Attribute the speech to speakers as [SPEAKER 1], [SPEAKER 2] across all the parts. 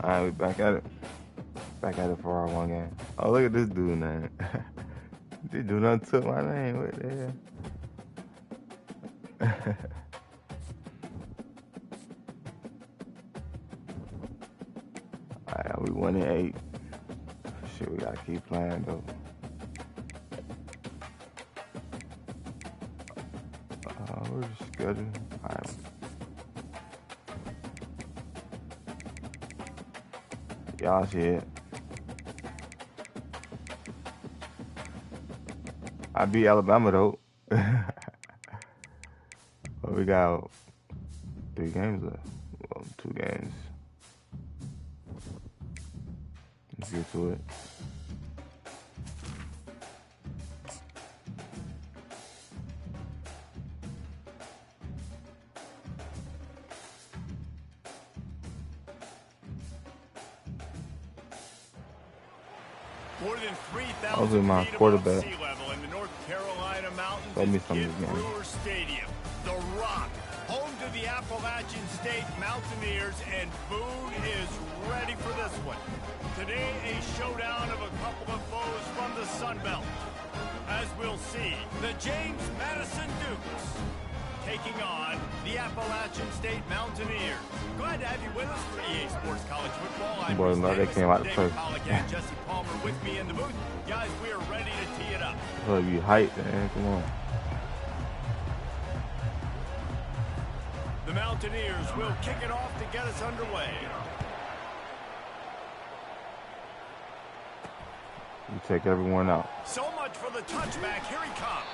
[SPEAKER 1] All right, we back at it. Back at it for our one game. Oh, look at this dude, man. This dude done took my name. What the hell? All right, we 1-8. Shit, we gotta keep playing though. Where's the schedule? All right. Y'all see it. I beat Alabama though. But we got 3 games left. Well, 2 games. Let's get to it.
[SPEAKER 2] More than 3,000
[SPEAKER 1] Hopefully my
[SPEAKER 2] feet
[SPEAKER 1] quarterback.
[SPEAKER 2] above sea level in the North Carolina mountains.
[SPEAKER 1] Let me some of this game.
[SPEAKER 2] Brewer Stadium, the Rock, home to the Appalachian State Mountaineers, and Boone is ready for this one. Today, a showdown of a couple of foes from the Sun Belt. As we'll see, the James Madison Dukes taking on the Appalachian State Mountaineers. Glad to have you with us for EA Sports College Football. I'm
[SPEAKER 1] Boy, no, they came out to play.
[SPEAKER 2] and Jesse Palmer with me in the booth. Guys, we are ready to tee it up.
[SPEAKER 1] Oh, you hyped, man. Come on.
[SPEAKER 2] The Mountaineers will kick it off to get us underway.
[SPEAKER 1] You take everyone out.
[SPEAKER 2] So much for the touchback. Here he comes.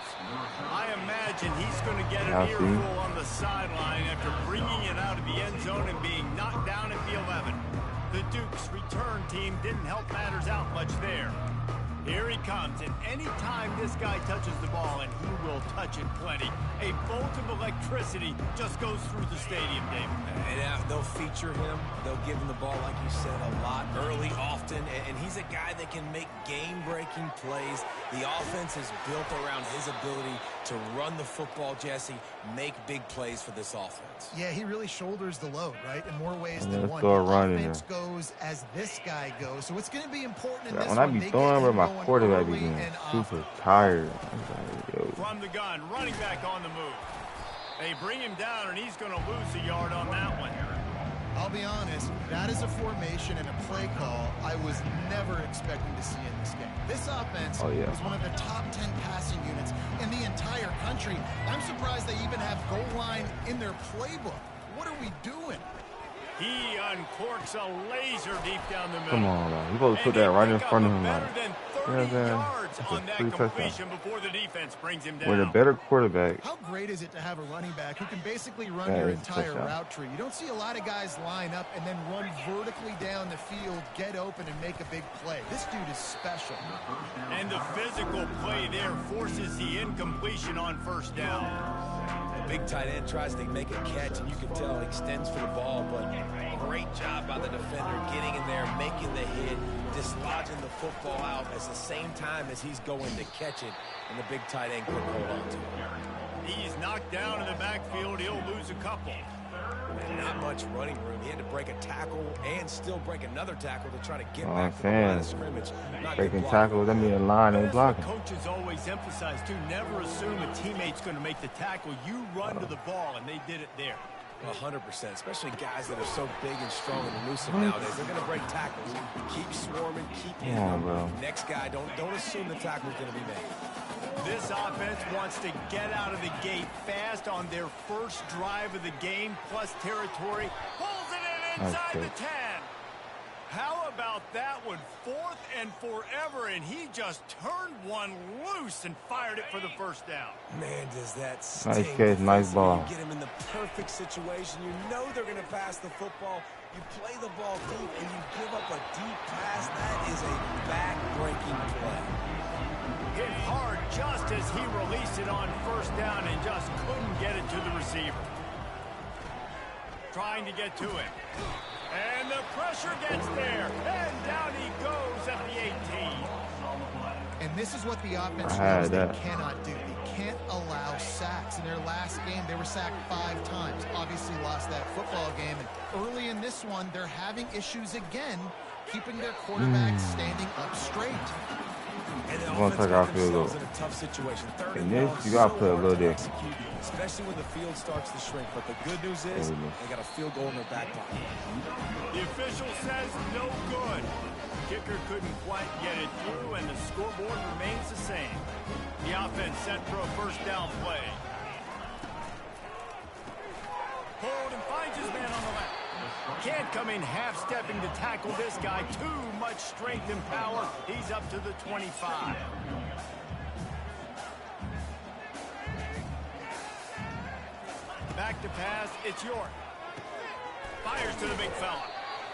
[SPEAKER 2] I imagine he's going to get an earful on the sideline after bringing it out of the end zone and being knocked down at the 11. The Dukes' return team didn't help matters out much there. Here he comes, and any time this guy touches the ball, and he will touch it plenty, a bolt of electricity just goes through the stadium, David.
[SPEAKER 3] And they'll feature him. They'll give him the ball, like you said, a lot, early, often, and he's a guy that can make game-breaking plays. The offense is built around his ability to run the football, Jesse, make big plays for this offense.
[SPEAKER 4] Yeah, he really shoulders the load, right, in more ways than one.
[SPEAKER 1] Throw a run in
[SPEAKER 4] Offense goes as this guy goes, so it's going to be important in this
[SPEAKER 1] when
[SPEAKER 4] one.
[SPEAKER 1] I be throwing where my quarterback be getting super tired.
[SPEAKER 2] From the gun, running back on the move. They bring him down, and he's going to lose a yard on that one.
[SPEAKER 4] I'll be honest, that is a formation and a play call I was never expecting to see in this game. This offense is one of the top 10 passing units in the entire country. I'm surprised they even have goal line in their playbook. What are we doing?
[SPEAKER 2] He uncorks a laser deep down the middle.
[SPEAKER 1] Come on, man. You supposed to put that right in front of him. Like,
[SPEAKER 2] you know what I'm saying? On that completion before the defense brings him down.
[SPEAKER 1] With a better quarterback.
[SPEAKER 4] How great is it to have a running back who can basically run your entire route tree? You don't see a lot of guys line up and then run vertically down the field, get open, and make a big play. This dude is special.
[SPEAKER 2] And the physical play there forces the incompletion on first down.
[SPEAKER 3] The big tight end tries to make a catch, and you can tell it extends for the ball, but great job by the defender getting in there, making the hit, dislodging the football out at the same time as he's going to catch it, and the big tight end couldn't hold on to it.
[SPEAKER 2] He's knocked down in the backfield. He'll lose a couple.
[SPEAKER 3] And not much running room. He had to break a tackle and still break another tackle to try to get back to the line of scrimmage.
[SPEAKER 1] Breaking tackles, that means a line ain't blocking.
[SPEAKER 2] Coaches always emphasize, too, never assume a teammate's going to make the tackle. You run to the ball, and they did it there.
[SPEAKER 3] 100%, especially guys that are so big and strong and elusive nowadays. They're going to break tackles. Keep swarming, keep hitting them. Next guy, don't assume the tackle's going to be made.
[SPEAKER 2] This offense wants to get out of the gate fast on their first drive of the game, plus territory. Pulls it in inside the 10. How about that one? 4th and forever, and he just turned one loose and fired it for the first down.
[SPEAKER 3] Man, does that sting.
[SPEAKER 1] Nice catch, nice ball.
[SPEAKER 3] You get him in the perfect situation. You know they're going to pass the football. You play the ball deep, and you give up a deep pass. That is a back-breaking play.
[SPEAKER 2] Hit hard just as he released it on first down and just couldn't get it to the receiver. Trying to get to it. And the pressure gets there. And down he goes at the 18.
[SPEAKER 4] And this is what the offense knows they cannot do. They can't allow sacks. In their last game, they were sacked 5 times. Obviously lost that football game. And early in this one, they're having issues again, keeping their quarterback standing up straight.
[SPEAKER 3] And the
[SPEAKER 1] offense got themselves
[SPEAKER 3] in a tough situation.
[SPEAKER 1] In this, you got to put a little there.
[SPEAKER 3] Especially when the field starts to shrink. But the good news is they got a field goal in their back pocket.
[SPEAKER 2] The official says no good. Kicker couldn't quite get it through, and the scoreboard remains the same. The offense set for a first down play. Hold and finds his man on the left. Can't come in half-stepping to tackle this guy. Too much strength and power. He's up to the 25. Back to pass. It's York. Fires to the big fella.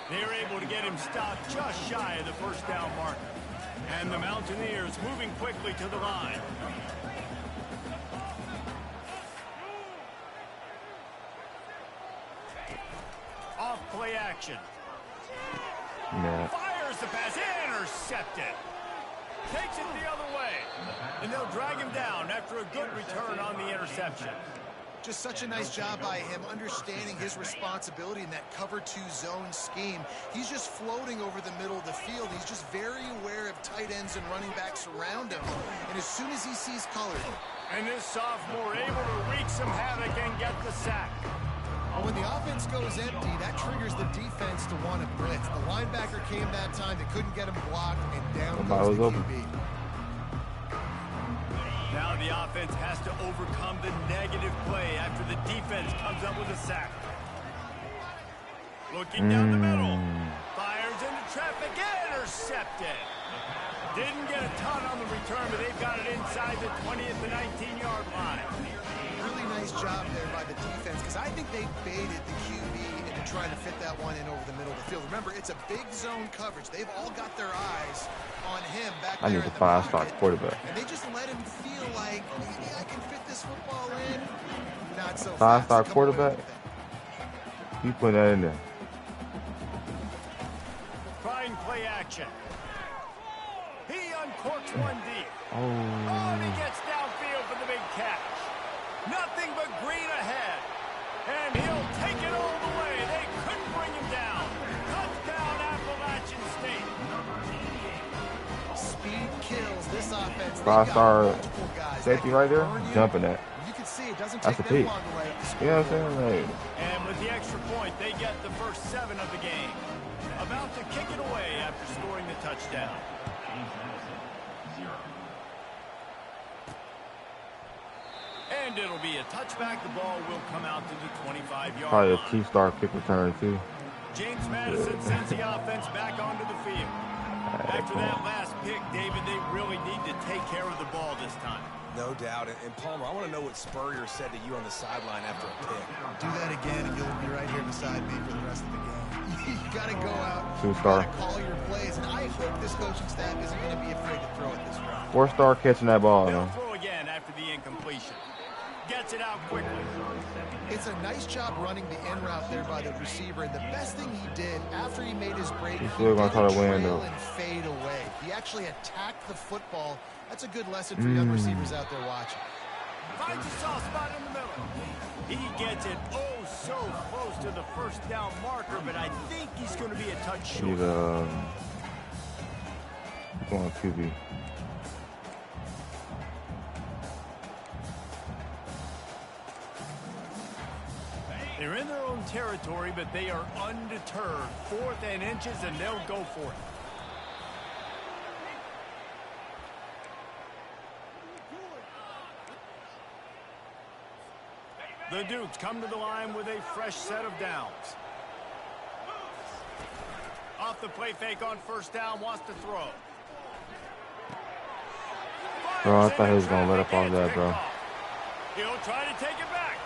[SPEAKER 2] They're able to get him stopped just shy of the first down marker. And the Mountaineers moving quickly to the line. Off play action.
[SPEAKER 1] Yeah.
[SPEAKER 2] Fires the pass. Intercepted. Takes it the other way. And they'll drag him down after a good return on the interception.
[SPEAKER 4] Just such a nice job by him understanding his responsibility in that cover 2 zone scheme. He's just floating over the middle of the field. He's just very aware of tight ends and running backs around him. And as soon as he sees color.
[SPEAKER 2] And this sophomore able to wreak some havoc and get the sack.
[SPEAKER 4] When the offense goes empty, that triggers the defense to want to blitz. The linebacker came that time. They couldn't get him blocked, and down goes the QB.
[SPEAKER 2] Now the offense has to overcome the negative play after the defense comes up with a sack. Looking down the middle. Fires into traffic. Intercepted. Didn't get a ton on the return, but they've got it inside the 20 at the 19-yard line.
[SPEAKER 4] Really nice job there by the defense, because I think they baited the QB into trying to fit that one in over the middle of the field. Remember, it's a big zone coverage. They've all got their eyes on him back there.
[SPEAKER 1] I need a 5-star quarterback.
[SPEAKER 4] And they just let him feel like, maybe I can fit this football in. Not so
[SPEAKER 1] 5-star quarterback? You put that in there.
[SPEAKER 2] Trying play action. He uncorks one deep.
[SPEAKER 1] Oh,
[SPEAKER 2] and he gets downfield for the big catch. Nothing but green ahead. And he'll take it all the way. They couldn't bring him down. Touchdown, Appalachian State.
[SPEAKER 4] Speed kills this offense.
[SPEAKER 1] 5-star safety right there. Jumping that.
[SPEAKER 4] You can see it doesn't
[SPEAKER 1] take
[SPEAKER 4] them
[SPEAKER 1] peak.
[SPEAKER 4] long away.
[SPEAKER 1] You know what I'm saying? Like,
[SPEAKER 2] and with the extra point, they get the first 7 of the game. About to kick it away after scoring the touchdown. And it'll be a touchback. The ball will come out to the 25-yard
[SPEAKER 1] probably
[SPEAKER 2] line.
[SPEAKER 1] a 2-star kick return, too.
[SPEAKER 2] James Madison sends the offense back onto the field. After that last pick, David, they really need to take care of the ball this time.
[SPEAKER 3] No doubt. And Palmer, I want to know what Spurrier said to you on the sideline after a pick.
[SPEAKER 4] Do that again, and you'll be right here beside me for the rest of the game. You got to go out.
[SPEAKER 1] 2-star.
[SPEAKER 4] Call your plays, and I hope this coaching staff isn't going to be afraid to throw it this round.
[SPEAKER 1] 4-star catching that ball,
[SPEAKER 2] They'll
[SPEAKER 1] man.
[SPEAKER 2] throw again after the incompletion. Gets it out quickly.
[SPEAKER 4] It's a nice job running the in route there by the receiver, and the best thing he did after he made his break,
[SPEAKER 1] He's still gonna try to win, though.
[SPEAKER 4] And fade away. He actually attacked the football. That's a good lesson for young receivers out there watching.
[SPEAKER 2] Finds a soft spot in the middle. He gets it so close to the first down marker, but I think he's going to be a touch short.
[SPEAKER 1] He's going QB.
[SPEAKER 2] They're in their own territory, but they are undeterred. 4th and inches, and they'll go for it. The Dukes come to the line with a fresh set of downs. Off the play fake on first down, wants to throw.
[SPEAKER 1] Bro, I thought he was going to let up off that, bro.
[SPEAKER 2] He'll try to take it back.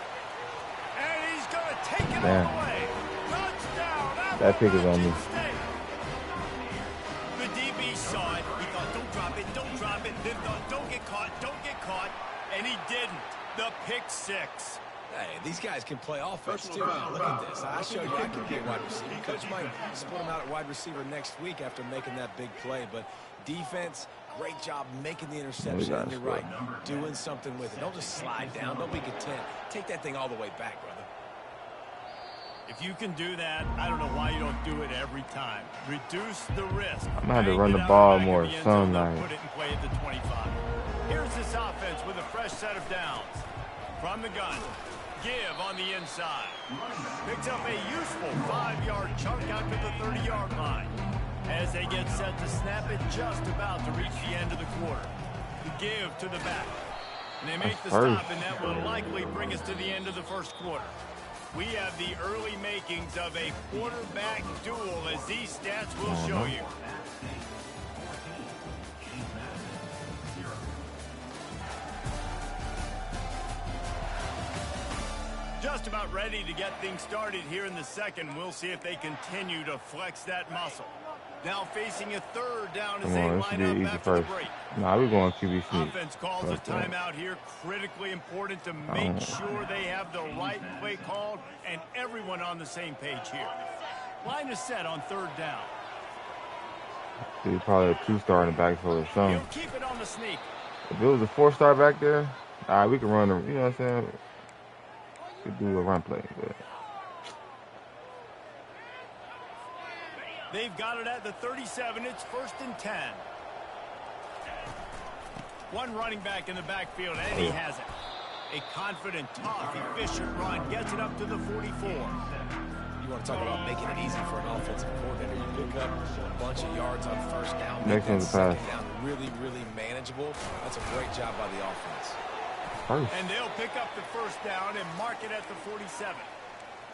[SPEAKER 2] And he's going to take it
[SPEAKER 1] Damn.
[SPEAKER 2] all the way. Touchdown.
[SPEAKER 1] That pick is on me.
[SPEAKER 2] The DB saw it. He thought, don't drop it, don't drop it. Then thought, don't get caught, don't get caught. And he didn't. The pick 6.
[SPEAKER 3] Hey, these guys can play offense, too. Look at this. I showed you I can be a wide receiver. Coach might split him out at wide receiver next week after making that big play. But defense, Great job making the interception. And you're right, doing something with it. Don't just slide down. Don't be content. Take that thing all the way back, brother.
[SPEAKER 2] If you can do that, I don't know why you don't do it every time. Reduce the risk.
[SPEAKER 1] I'm gonna have to run the ball more some night.
[SPEAKER 2] Put it in play at the 25. Here's this offense with a fresh set of downs. From the gun, give on the inside. Picks up a useful 5-yard chunk out to the 30-yard line. As they get set to snap it, just about to reach the end of the quarter. Give to the back. And they make the stop, and that will likely bring us to the end of the first quarter. We have the early makings of a quarterback duel, as these stats will show you. Just about ready to get things started here in the second. We'll see if they continue to flex that muscle. Now facing a third down as they line up after the break.
[SPEAKER 1] Nah, we're going QB sneak.
[SPEAKER 2] Offense calls a timeout here. Critically important to make sure they have the right play called and everyone on the same page here. Line is set on third down.
[SPEAKER 1] He's probably a 2-star in the backfield or something.
[SPEAKER 2] He'll keep it on the sneak.
[SPEAKER 1] If it was a 4-star back there, all right, we can run them. You know what I'm saying? We could do a run play. But
[SPEAKER 2] they've got it at the 37. It's 1st and 10. One running back in the backfield, and he has it. A confident, tough, efficient run. Gets it up to the 44.
[SPEAKER 3] You want to talk about making it easy for an offensive coordinator. You pick up a bunch of yards on first down.
[SPEAKER 1] Next one's a pass.
[SPEAKER 3] Down really, really manageable. That's a great job by the offense.
[SPEAKER 2] And they'll pick up the first down and mark it at the 47.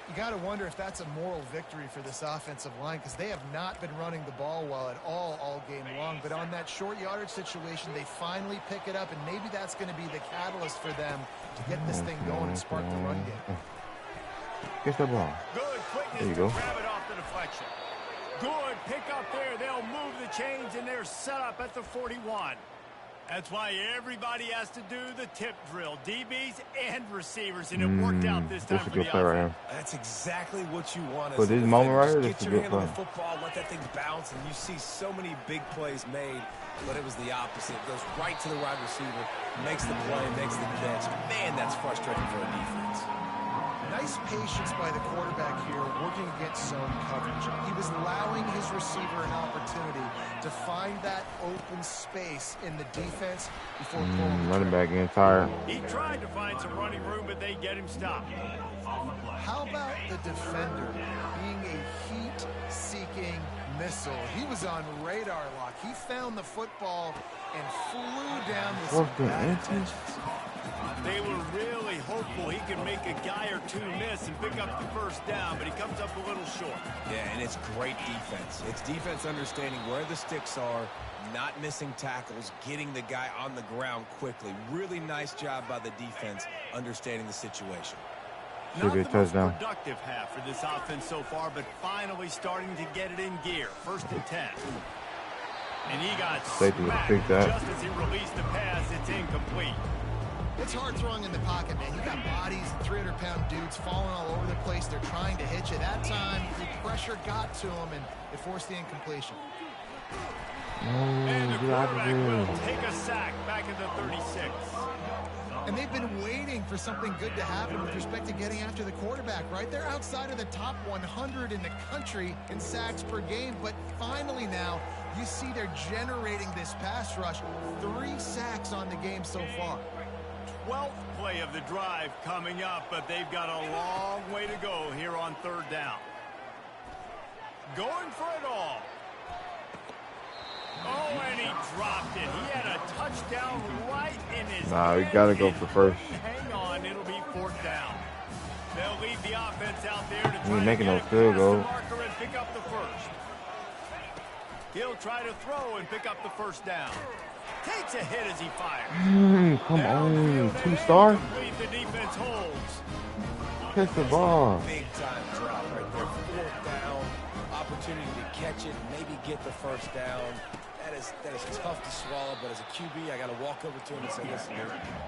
[SPEAKER 4] You got to wonder if that's a moral victory for this offensive line, because they have not been running the ball well at all game long. But on that short yardage situation, they finally pick it up, and maybe that's going to be the catalyst for them to get this thing going and spark the run game.
[SPEAKER 1] Get that ball.
[SPEAKER 2] Good quickness
[SPEAKER 1] there you
[SPEAKER 2] to
[SPEAKER 1] go.
[SPEAKER 2] grab it off the deflection. Good pick up there. They'll move the chains, and they're set up at the 41. That's why everybody has to do the tip drill, DBs and receivers, and it worked out this time for the offense.
[SPEAKER 1] Right,
[SPEAKER 3] that's exactly what you want.
[SPEAKER 1] For this moment right here,
[SPEAKER 3] get your hand on the football, let that thing bounce, and you see so many big plays made, but it was the opposite. It goes right to the wide receiver, makes the play, makes the catch. Man, that's frustrating for a defense.
[SPEAKER 4] Nice patience by the quarterback here, working against zone coverage. He was allowing his receiver an opportunity to find that open space in the defense before pulling.
[SPEAKER 1] Running back getting tired.
[SPEAKER 2] He tried to find some running room, but they get him stopped.
[SPEAKER 4] How about the defender being a heat-seeking missile? He was on radar lock. He found the football and flew down with some bad intentions.
[SPEAKER 2] They were really hopeful he could make a guy or two miss and pick up the first down, but he comes up a little short.
[SPEAKER 3] Yeah, and it's great defense. It's defense understanding where the sticks are, not missing tackles, getting the guy on the ground quickly. Really nice job by the defense understanding the situation.
[SPEAKER 2] Not the most productive half for this offense so far, but finally starting to get it in gear. 1st and 10. And he got smacked just as he released the pass. It's incomplete.
[SPEAKER 4] It's hard throwing in the pocket, man. You got bodies, 300-pound dudes falling all over the place. They're trying to hit you. That time, the pressure got to him, and it forced the incompletion.
[SPEAKER 2] And the quarterback will take a sack back at the 36.
[SPEAKER 4] And they've been waiting for something good to happen with respect to getting after the quarterback, right? They're outside of the top 100 in the country in sacks per game, but finally now, you see they're generating this pass rush. 3 sacks on the game so far.
[SPEAKER 2] 12th play of the drive coming up, but they've got a long way to go here on 3rd down. Going for it all. Oh, and he dropped it. He had a touchdown right in his
[SPEAKER 1] Nah, we got to go for first.
[SPEAKER 2] Hang on, it'll be 4th down. They'll leave the offense out there to try
[SPEAKER 1] making
[SPEAKER 2] to
[SPEAKER 1] no
[SPEAKER 2] get
[SPEAKER 1] field goal.
[SPEAKER 2] marker and pick up the first. He'll try to throw and pick up the first down. Takes a hit as he fires.
[SPEAKER 1] Come on, 2-star.
[SPEAKER 2] The defense holds.
[SPEAKER 1] Catch the ball.
[SPEAKER 3] Big time drop right there. 4th down. Opportunity to catch it, maybe get the first down. That is tough to swallow, but as a QB, I got to walk over to him and say, listen,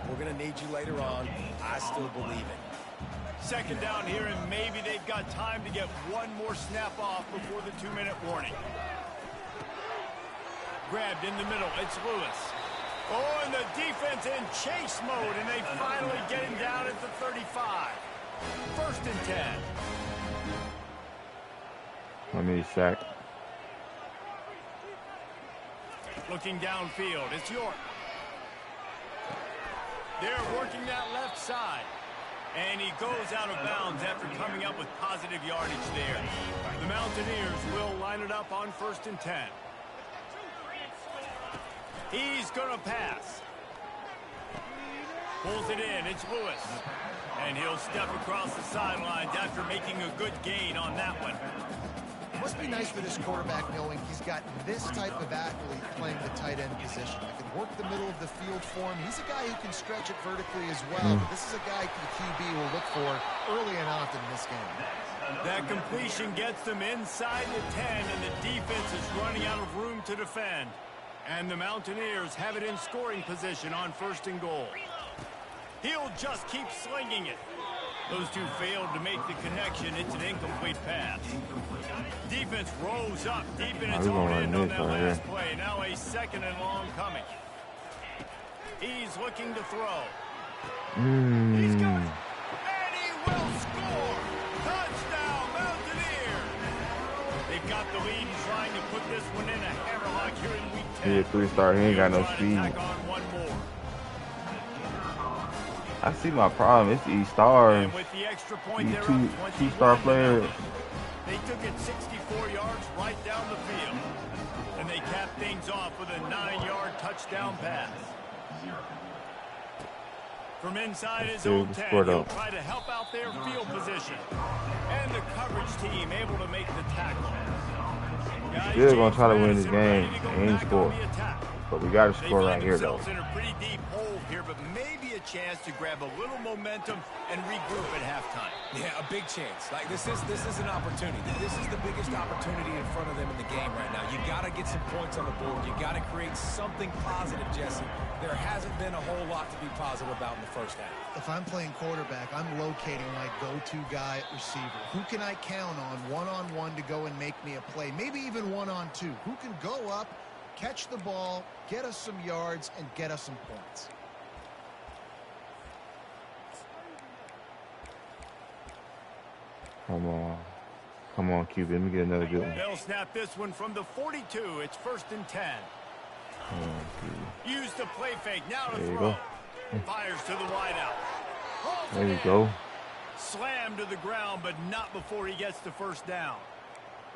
[SPEAKER 3] we're going to need you later on. I still believe it.
[SPEAKER 2] 2nd down here, and maybe they've got time to get one more snap off before the 2-minute warning. grabbed in the middle. It's Lewis. Oh, and the defense in chase mode, and they finally get him down at the 35. 1st and 10.
[SPEAKER 1] Let me sack.
[SPEAKER 2] Looking downfield, it's York. They're working that left side. And he goes out of bounds after coming up with positive yardage there. The Mountaineers will line it up on 1st and 10. He's going to pass. Pulls it in. It's Lewis. And he'll step across the sidelines after making a good gain on that one.
[SPEAKER 4] Must be nice for this quarterback knowing he's got this type of athlete playing the tight end position. He can work the middle of the field for him. He's a guy who can stretch it vertically as well. But this is a guy the QB will look for early and often in this game.
[SPEAKER 2] That completion gets them inside the 10, and the defense is running out of room to defend. And the Mountaineers have it in scoring position on 1st and goal. He'll just keep slinging it. Those two failed to make the connection. It's an incomplete pass. Defense rose up deep in its own end on that last play. Now a 2nd and long coming. He's looking to throw. He's going. And he will score. Touchdown, Mountaineers. They've got the lead and trying to put this one in a hammerlock here in week 10.
[SPEAKER 1] He a 3-star. He ain't got no speed. I see my problem. It's these stars.
[SPEAKER 2] And with the extra point,
[SPEAKER 1] these
[SPEAKER 2] they're
[SPEAKER 1] two-star players.
[SPEAKER 2] They took it 64 yards right down the field. And they capped things off with a 9-yard touchdown pass. From inside his own 10, he'll try to help out their field position. And the coverage team able to make the tackle.
[SPEAKER 1] They're going to try to win this game and score. But we got to score right here, though.
[SPEAKER 2] In a pretty deep hole here, but maybe a chance to grab a little momentum and regroup at halftime.
[SPEAKER 3] Yeah, a big chance. Like this is an opportunity. This is the biggest opportunity in front of them in the game right now. You got to get some points on the board. You got to create something positive, Jesse. There hasn't been a whole lot to be positive about in the first half.
[SPEAKER 4] If I'm playing quarterback, I'm locating my go-to guy at receiver. Who can I count on one-on-one to go and make me a play? Maybe even one-on-two. Who can go up, catch the ball, get us some yards, and get us some points.
[SPEAKER 1] Come on. Come on, QB. Let me get another good one.
[SPEAKER 2] They'll snap this one from the 42. It's 1st and 10.
[SPEAKER 1] Come on,
[SPEAKER 2] Use the play fake. Now to throw. Fires to the wideout.
[SPEAKER 1] There you go.
[SPEAKER 2] Slammed to the ground, but not before he gets the 1st down.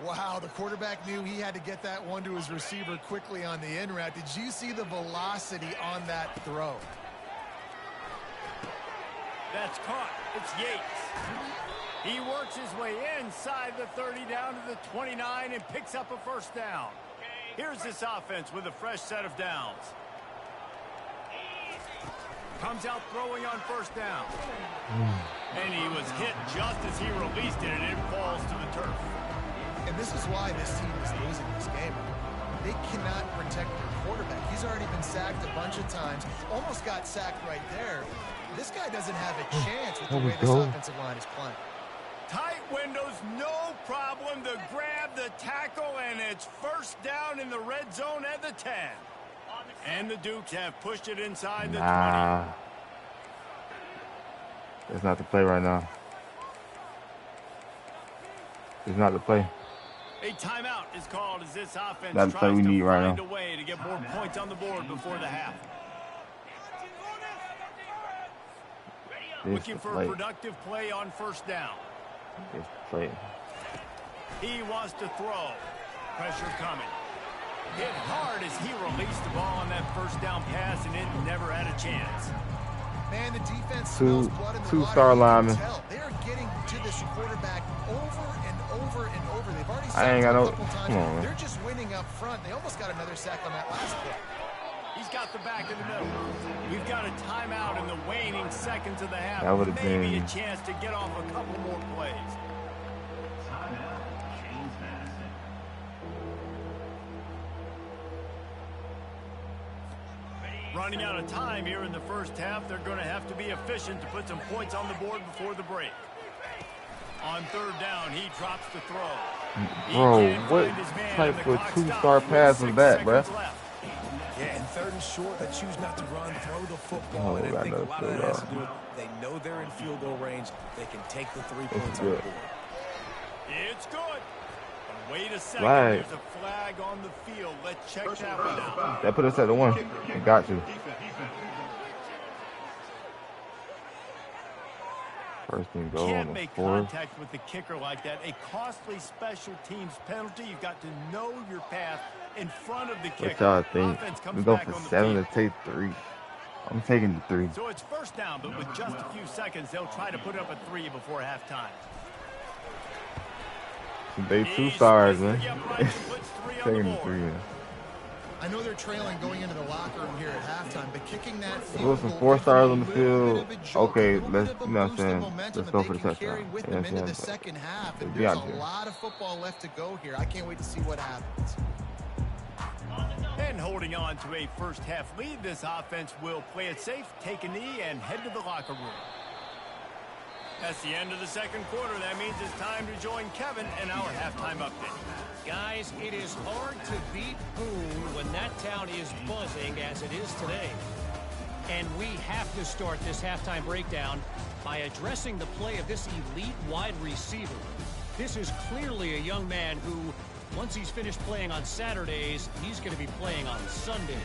[SPEAKER 4] Wow, the quarterback knew he had to get that one to his receiver quickly on the in route. Did you see the velocity on that throw?
[SPEAKER 2] That's caught. It's Yates. He works his way inside the 30 down to the 29 and picks up a 1st down. Here's this offense with a fresh set of downs. Comes out throwing on 1st down. And he was hit just as he released it, and it falls to the turf.
[SPEAKER 4] And this is why this team is losing this game. They cannot protect their quarterback. He's already been sacked a bunch of times. Almost got sacked right there. This guy doesn't have a chance with the way this offensive line is playing.
[SPEAKER 2] Tight windows, no problem to grab the tackle, and it's 1st down in the red zone at the 10. And the Dukes have pushed it inside the 20.
[SPEAKER 1] That's not the play right now. It's not the play.
[SPEAKER 2] A timeout is called as this offense
[SPEAKER 1] That's the play we need right now.
[SPEAKER 2] find a way to get more points on the board before the half. Looking for a productive play on 1st down.
[SPEAKER 1] This play.
[SPEAKER 2] He wants to throw. Pressure coming. Hit hard as he released the ball on that 1st down pass, and it never had a chance.
[SPEAKER 4] Man, the defense smells blood in the
[SPEAKER 1] two-star linemen.
[SPEAKER 4] They are getting to this quarterback over and over and over. They've already
[SPEAKER 1] I ain't got no.
[SPEAKER 4] Come on, they're just winning up front. They almost got another sack on that last play.
[SPEAKER 2] He's got the back in the middle. We've got a timeout in the waning seconds of the half.
[SPEAKER 1] That would have
[SPEAKER 2] maybe
[SPEAKER 1] been
[SPEAKER 2] a chance to get off a couple more plays. Running out of time here in the first half. They're going to have to be efficient to put some points on the board before the break. On 3rd down, he drops the throw.
[SPEAKER 1] Bro, what type of 2-star pass was that, bro?
[SPEAKER 3] Yeah, and 3rd and short, they choose not to run, throw the football, and I think a lot of that has to do with they know they're in field goal range. They can take the 3 points on the board.
[SPEAKER 2] It's good. But wait a second, there's a flag on the field. Let's check that one out.
[SPEAKER 1] That put us at the 1. It got to. First and goal on the 4th.
[SPEAKER 2] Can't make contact with the kicker like that. A costly special teams penalty. You've got to know your path in front of the kicker.
[SPEAKER 1] What y'all think? We go for 7 to take 3. I'm taking the 3.
[SPEAKER 2] So it's first down, but with just a few seconds, they'll try to put up a 3 before halftime.
[SPEAKER 1] They 2 stars, man. Taking the 3, man.
[SPEAKER 4] I know they're trailing going into the locker room here at halftime, but kicking that
[SPEAKER 1] field goal, some 4 stars on the field. Okay, let's, you know what I'm saying, let's go for the touchdown.
[SPEAKER 4] With them into the second half, and there's a lot of football left to go here. I can't wait to see what happens.
[SPEAKER 2] And holding on to a first half lead, this offense will play it safe, take a knee, and head to the locker room. That's the end of the second quarter. That means it's time to join Kevin in our halftime update.
[SPEAKER 5] Guys, it is hard to beat Boone when that town is buzzing as it is today. And we have to start this halftime breakdown by addressing the play of this elite wide receiver. This is clearly a young man who, once he's finished playing on Saturdays, he's going to be playing on Sundays.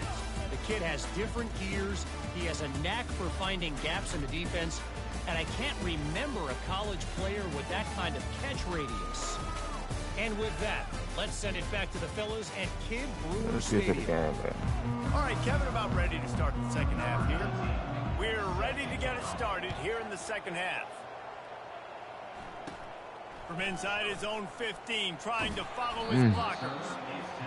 [SPEAKER 5] The kid has different gears. He has a knack for finding gaps in the defense. And I can't remember a college player with that kind of catch radius. And with that, let's send it back to the fellas at Kid Brewer Stadium.
[SPEAKER 2] All right, Kevin, about ready to start the second half here. We're ready to get it started here in the second half. From inside his own 15, trying to follow his blockers.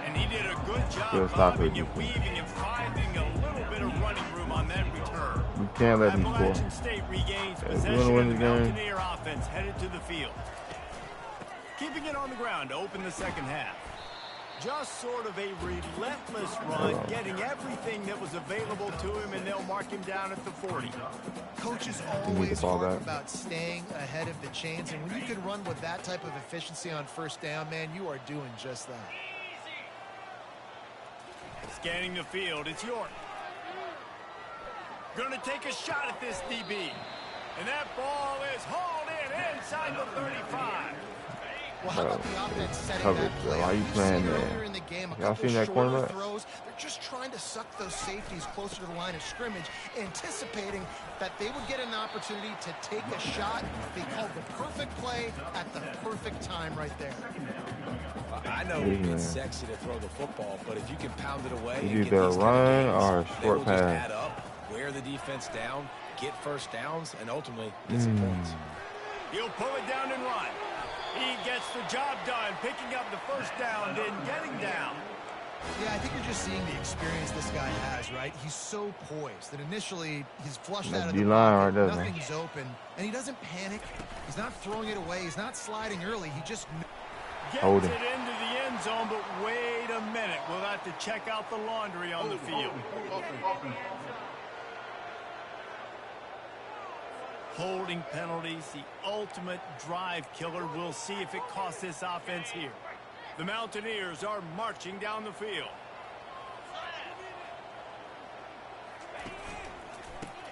[SPEAKER 2] And he did a good job bobbing and weaving and finding a little bit of running room on that return.
[SPEAKER 1] You can't let him score.
[SPEAKER 2] Appalachian State regains possession of the Mountaineer offense headed to the field. Keeping it on the ground to open the second half. Just sort of a relentless run, getting everything that was available to him, and they'll mark him down at the 40.
[SPEAKER 4] Coaches always talk about staying ahead of the chains, and when you can run with that type of efficiency on first down, man, you are doing just that.
[SPEAKER 2] Scanning the field, it's York. Going to take a shot at this DB. And that ball is hauled in inside the 35.
[SPEAKER 4] Well, how about the offense setting that play?
[SPEAKER 1] Why are you playing there? Y'all seen that cornerback?
[SPEAKER 4] Throws. They're just trying to suck those safeties closer to the line of scrimmage, anticipating that they would get an opportunity to take a shot. They called the perfect play at the perfect time right there.
[SPEAKER 3] I know it's sexy to throw the football, but if you can pound it away,
[SPEAKER 1] either a run or a short pass.
[SPEAKER 3] Add up, wear the defense down, get first downs, and ultimately get some points.
[SPEAKER 2] He'll pull it down and run. He gets the job done, picking up the first down, then getting down.
[SPEAKER 4] Yeah, I think you're just seeing the experience this guy has, right? He's so poised that initially he's flushed out of the pocket, nothing's open, and he doesn't panic. He's not throwing it away. He's not sliding early. He just
[SPEAKER 2] gets it into the end zone, but wait a minute. We'll have to check out the laundry on the field. Holding penalties, the ultimate drive killer. We'll see if it costs this offense here. The Mountaineers are marching down the field.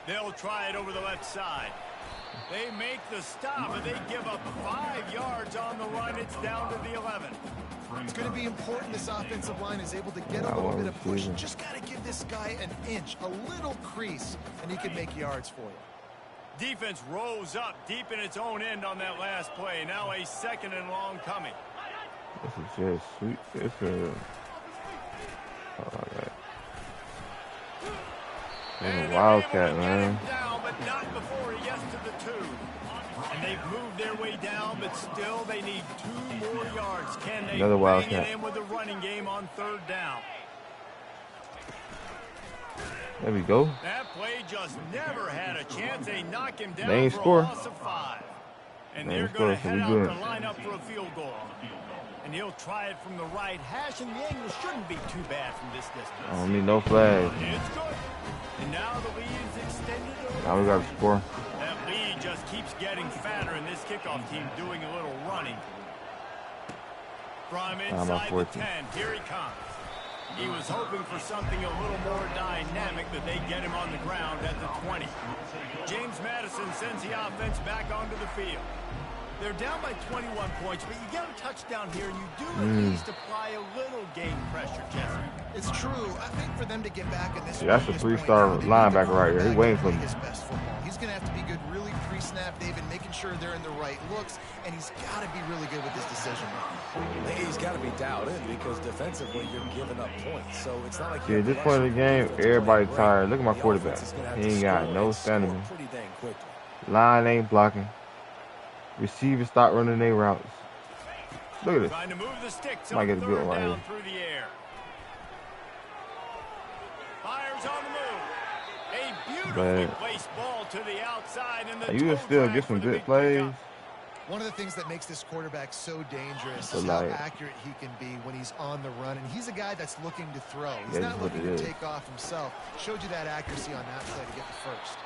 [SPEAKER 2] They'll try it over the left side. They make the stop, and they give up 5 yards on the run. It's down to the 11.
[SPEAKER 4] It's going to be important this offensive line is able to get a little bit of push. Just got to give this guy an inch, a little crease, and he can make yards for you.
[SPEAKER 2] Defense rose up deep in its own end on that last play. Now a second and long coming.
[SPEAKER 1] This is just sweet. This is a wildcat, man.
[SPEAKER 2] Down, but not before he gets to the 2. And they've moved their way down, but still they need 2 more yards. Can they bring it in with the running game on 3rd down?
[SPEAKER 1] There we go.
[SPEAKER 2] That play just never had a chance. They knock him down for a loss of 5. And they're going to head out to line up for a field goal. And he'll try it from the right hash, and the angle shouldn't be too bad from this distance.
[SPEAKER 1] I don't need no flag.
[SPEAKER 2] It's good. And now the lead is extended.
[SPEAKER 1] Now we got to score.
[SPEAKER 2] That lead just keeps getting fatter, and this kickoff team doing a little running. From inside the 10, here he comes. He was hoping for something a little more dynamic, that they get him on the ground at the 20. James Madison sends the offense back onto the field. They're down by 21 points, but you get a touchdown here, and you do at least apply a little game pressure, Jesse.
[SPEAKER 4] It's true. I think for them to get back in this,
[SPEAKER 1] that's a 3-star linebacker right here. He's waiting for me.
[SPEAKER 4] His best football. He's going to have to be good really pre-snap, David, making sure they're in the right looks, and he's got to be really good with his decision making.
[SPEAKER 3] He's got to be dialed in because defensively you're giving up points. So it's not like
[SPEAKER 1] at this point in the game, everybody tired. Look at my quarterback. He ain't got no stamina. Line ain't blocking. Receivers start running their routes. Look at this.
[SPEAKER 2] Trying to move the sticks.
[SPEAKER 1] Might get a good one right here.
[SPEAKER 2] Through the air. Fires on the move. A beautifully placed ball to the outside, and the
[SPEAKER 1] you can still get some good plays.
[SPEAKER 4] One of the things that makes this quarterback so dangerous is how accurate he can be when he's on the run, and he's a guy that's looking to throw. He's not looking to take off himself. Showed you that accuracy on that play to get the first.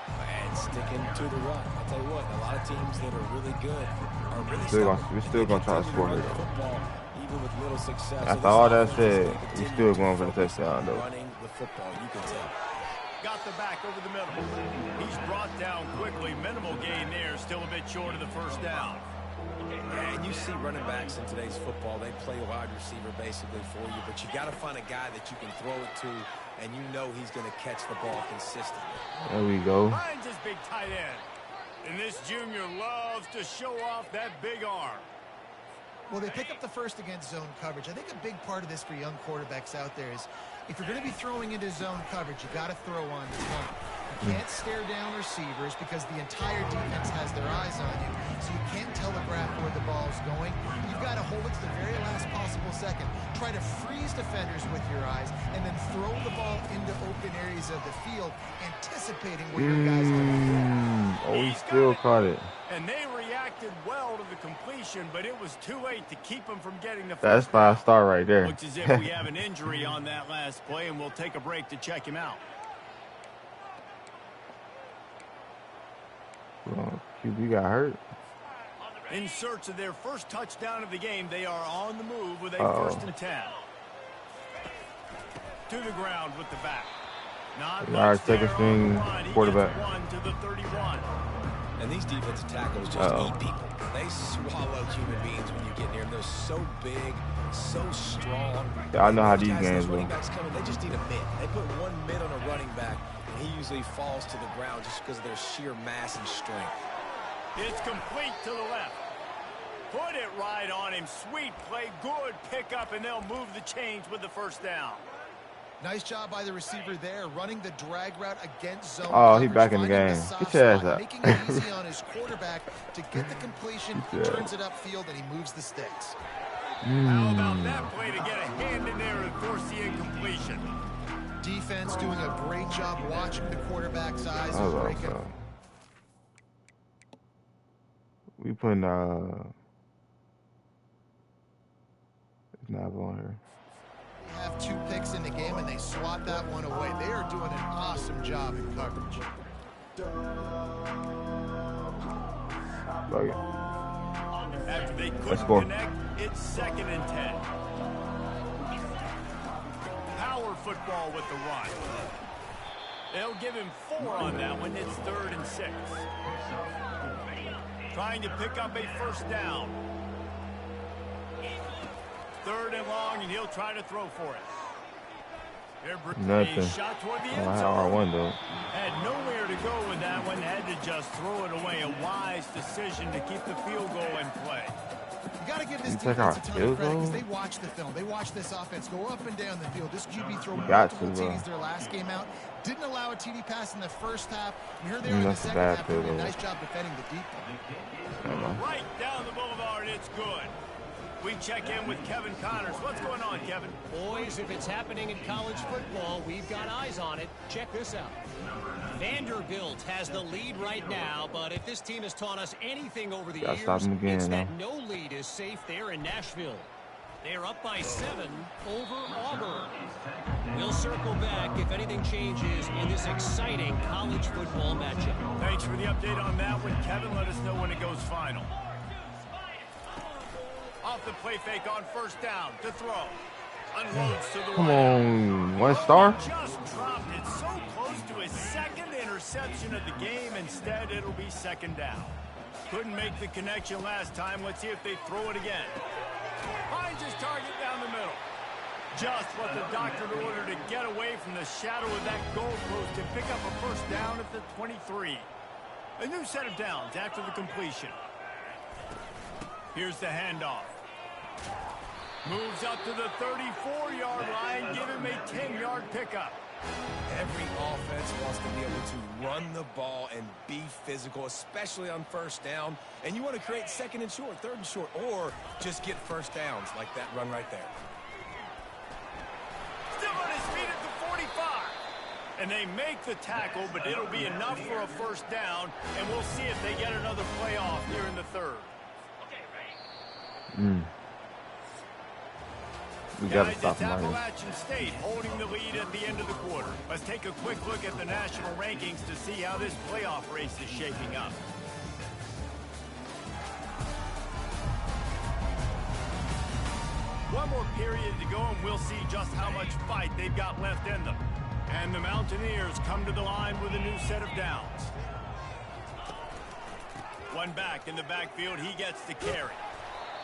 [SPEAKER 3] And sticking to the run. I'll tell you what, a lot of teams that are really good are really
[SPEAKER 1] we're still going to try to score here.
[SPEAKER 3] Even with little success.
[SPEAKER 1] After all that said, we're still going for the touchdown, though.
[SPEAKER 3] Running the football, you can tell.
[SPEAKER 2] Got the back over the middle. He's brought down quickly. Minimal gain there. Still a bit short of the first down.
[SPEAKER 3] Yeah, and you see running backs in today's football, they play a wide receiver basically for you, but you got to find a guy that you can throw it to, and you know he's going to catch the ball consistently.
[SPEAKER 1] There we go.
[SPEAKER 2] Finds his big tight end. And this junior loves to show off that big arm.
[SPEAKER 4] Well, they pick up the first against zone coverage. I think a big part of this for young quarterbacks out there is if you're going to be throwing into zone coverage, you got to throw on time. You can't stare down receivers because the entire defense has their eyes on you, so you can't telegraph where the ball's going. You've got to hold it to the very last possible second. Try to freeze defenders with your eyes, and then throw the ball into open areas of the field, anticipating where your guys are going to go.
[SPEAKER 1] Oh, he still caught it.
[SPEAKER 2] And they reacted well to the completion, but it was too late to keep him from getting the
[SPEAKER 1] first. That's 5-star right there.
[SPEAKER 2] Looks as if we have an injury on that last play, and we'll take a break to check him out.
[SPEAKER 1] Well, QB got hurt.
[SPEAKER 2] In search of their first touchdown of the game, they are on the move with a 1st and 10. To the ground with the back.
[SPEAKER 1] Our second string quarterback.
[SPEAKER 2] One to the 31.
[SPEAKER 3] And these defensive tackles just eat people. They swallow human beings when you get near them. They're so big, so strong.
[SPEAKER 1] Yeah, I know how these games go.
[SPEAKER 3] They just need a mid. They put one mid on a running back, and he usually falls to the ground just because of their sheer mass and strength.
[SPEAKER 2] It's complete to the left. Put it right on him. Sweet play, good pickup, and they'll move the chains with the first down.
[SPEAKER 4] Nice job by the receiver there, running the drag route against zone.
[SPEAKER 1] Oh, he's back in the game. Get your ass up.
[SPEAKER 4] Making it easy on his quarterback to get the completion. He turns it upfield, and he moves the sticks.
[SPEAKER 2] How about that play to get a hand in there and force the incompletion?
[SPEAKER 4] Defense doing a great job watching the quarterback's eyes and breaking.
[SPEAKER 1] We putting it's not on here.
[SPEAKER 4] They have 2 picks in the game, and they swat that one away. They are doing an awesome job in coverage.
[SPEAKER 2] After they couldn't connect, it's 2nd and 10. Power football with the run. They'll give him 4 on that one. It's 3rd and 6. Trying to pick up a 1st down. 3rd and long, and he'll try to throw for it.
[SPEAKER 1] Nothing.
[SPEAKER 2] A shot toward the end zone.
[SPEAKER 1] R1 though.
[SPEAKER 2] Had nowhere to go with that one. Had to just throw it away. A wise decision to keep the field goal in play.
[SPEAKER 4] You got to give this defense a ton of credit because they watch the film. They watch this offense go up and down the field. This QB threw multiple TDs their last game out. Didn't allow a TD pass in the first half. We heard there in the second half. Doing a nice job defending the deep ball.
[SPEAKER 2] Right down the boulevard. It's good. We check in with Kevin Connors. What's going on, Kevin?
[SPEAKER 5] Boys, if it's happening in college football, we've got eyes on it. Check this out. Vanderbilt has the lead right now, but if this team has taught us anything over the years, it's that no lead is safe there in Nashville. They're up by 7 over Auburn. We'll circle back if anything changes in this exciting college football matchup.
[SPEAKER 2] Thanks for the update on that one, Kevin. Let us know when it goes final. Off the play fake on 1st down to throw. Unloads to the
[SPEAKER 1] Come on, 1 star.
[SPEAKER 2] Just dropped it so close to his second interception of the game. Instead, it'll be second down. Couldn't make the connection last time. Let's see if they throw it again. Finds his target down the middle. Just what the doctor ordered to get away from the shadow of that goalpost and pick up a first down at the 23. A new set of downs after the completion. Here's the handoff. Moves up to the 34-yard line, give him a 10-yard pickup.
[SPEAKER 3] Every offense wants to be able to run the ball and be physical, especially on first down. And you want to create second and short, third and short, or just get first downs like that run right there.
[SPEAKER 2] Still on his feet at the 45. And they make the tackle, but it'll be enough for a first down. And we'll see if they get another play off here in the third.
[SPEAKER 1] We got to
[SPEAKER 2] Guys,
[SPEAKER 1] stop
[SPEAKER 2] it's
[SPEAKER 1] him right here.
[SPEAKER 2] Appalachian State holding the lead at the end of the quarter. Let's take a quick look at the national rankings to see how this playoff race is shaping up. One more period to go, and we'll see just how much fight they've got left in them. And the Mountaineers come to the line with a new set of downs. One back in the backfield, he gets the carry.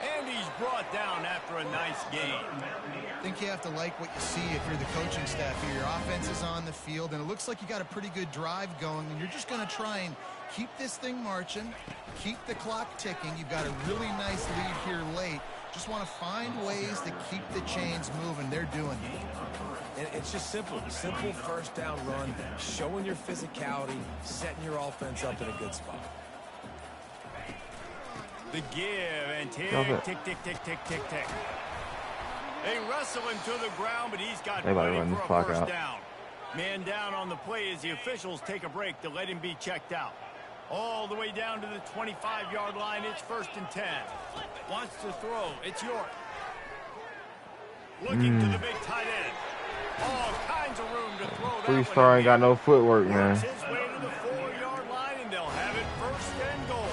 [SPEAKER 2] And he's brought down after a nice game.
[SPEAKER 4] I think you have to like what you see if you're the coaching staff here. Your offense is on the field, and it looks like you got a pretty good drive going, and you're just going to try and keep this thing marching, keep the clock ticking. You've got a really nice lead here late. Just want to find ways to keep the chains moving. They're doing it.
[SPEAKER 3] And it's just simple. Simple first down run, showing your physicality, setting your offense up in a good spot.
[SPEAKER 2] The give and tick, tick, tick, tick, tick, tick, tick. They wrestle him to the ground, but he's got plenty for a first down. Man down on the play as the officials take a break to let him be checked out. All the way down to the 25-yard line. It's 1st and 10. Wants to throw. It's York. Looking to the big tight end. All kinds of room to throw that.
[SPEAKER 1] 3-star ain't got no footwork, man.
[SPEAKER 2] His way to the 4-yard line, and they'll have it 1st and goal.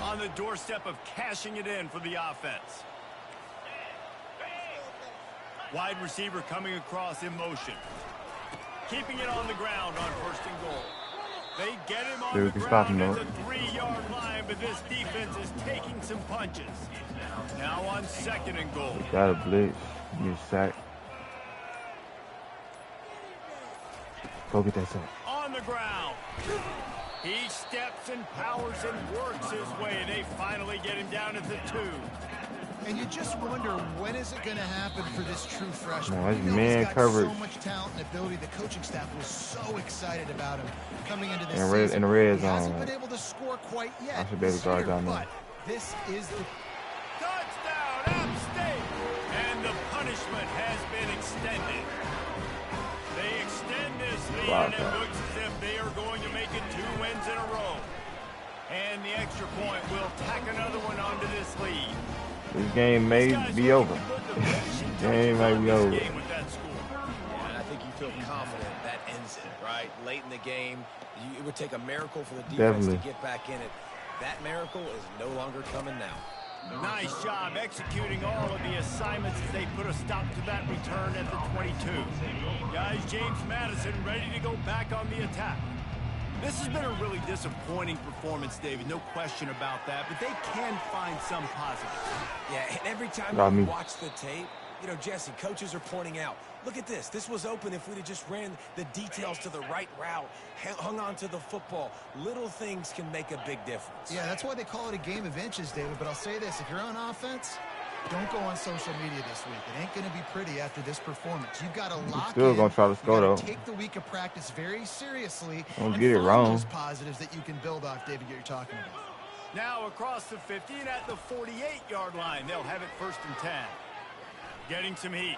[SPEAKER 2] On the doorstep of cashing it in for the offense. Wide receiver coming across in motion. Keeping it on the ground on 1st and goal. They get him on the ground at the 3-yard line, but this defense is taking some punches. Now on 2nd and goal.
[SPEAKER 1] Got a blitz. You sack. Go get that sack.
[SPEAKER 2] On the ground. He steps and powers and works his way. They finally get him down at the 2.
[SPEAKER 4] And you just wonder, when is it going to happen for this true freshman?
[SPEAKER 1] No, that's man coverage.
[SPEAKER 4] So much talent and ability. The coaching staff was so excited about him coming into this
[SPEAKER 1] season. In the red zone.
[SPEAKER 4] He hasn't been able to score quite yet.
[SPEAKER 1] I should be able to guard down there.
[SPEAKER 4] This is the
[SPEAKER 2] touchdown, App State, and the punishment has been extended. They extend this lead, and it looks as if they are going to make it 2 wins in a row. And the extra point will tack another one onto this lead.
[SPEAKER 1] This game may be over. Game may be over.
[SPEAKER 3] And I think you feel confident that ends it, right? Late in the game, it would take a miracle for the defense to get back in it. That miracle is no longer coming now.
[SPEAKER 2] Nice job executing all of the assignments as they put a stop to that return at the 22. Guys, James Madison ready to go back on the attack. This has been a really disappointing performance, David. No question about that, but they can find some positives.
[SPEAKER 3] Yeah, and every time you watch the tape, you know, Jesse, coaches are pointing out, look at this. This was open if we'd have just ran the details to the right route, hung on to the football. Little things can make a big difference.
[SPEAKER 4] Yeah, that's why they call it a game of inches, David. But I'll say this, if you're on offense, don't go on social media this week. It ain't going to be pretty after this performance. You've got to lock
[SPEAKER 1] still going to try to score, though.
[SPEAKER 4] Take the week of practice very seriously.
[SPEAKER 1] Don't get it wrong.
[SPEAKER 4] Those positives that you can build off, David, you're talking about.
[SPEAKER 2] Now across the 50 and at the 48-yard line. They'll have it 1st and 10. Getting some heat.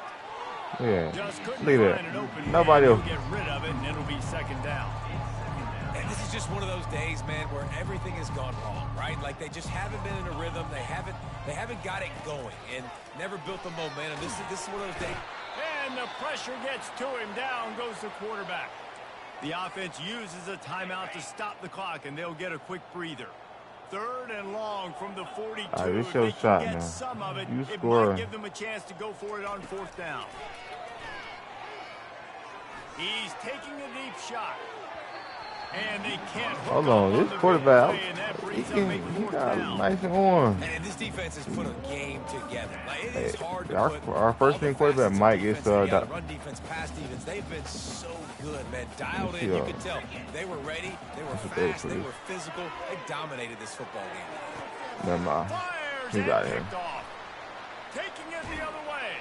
[SPEAKER 1] Yeah.
[SPEAKER 2] Just couldn't
[SPEAKER 1] look at
[SPEAKER 2] find an open
[SPEAKER 1] nobody else.
[SPEAKER 2] Get rid of it, and it'll be 2nd down.
[SPEAKER 3] And this is just one of those days, man, where everything has gone wrong, right? Like they just haven't been in a rhythm. They haven't got it going and never built the momentum. This is one of those days.
[SPEAKER 2] And the pressure gets to him. Down goes the quarterback. The offense uses a timeout to stop the clock, and they'll get a quick breather. 3rd and long from the 42.
[SPEAKER 1] All right, this your shot, man.
[SPEAKER 2] Some of it.
[SPEAKER 1] You
[SPEAKER 2] It
[SPEAKER 1] score.
[SPEAKER 2] might give them a chance to go for it on 4th down. He's taking a deep shot. And they can't
[SPEAKER 1] hold on, this quarterback, he got nice and warm.
[SPEAKER 3] And this defense has put a game together. Like, it is hard to
[SPEAKER 1] our first string quarterback, Mike, is
[SPEAKER 3] run defense, pass defense. They've been so good, man. Dialed in, you could tell. They were ready, they were fast, they were physical. They dominated this football game.
[SPEAKER 1] Never mind. He's out here.
[SPEAKER 2] Taking it the other way.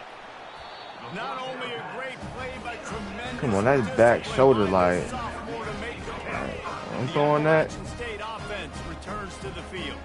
[SPEAKER 2] Not only a great play, but tremendous.
[SPEAKER 1] Come on, that's back shoulder like. I'm throwing that.
[SPEAKER 2] State offense returns to the field.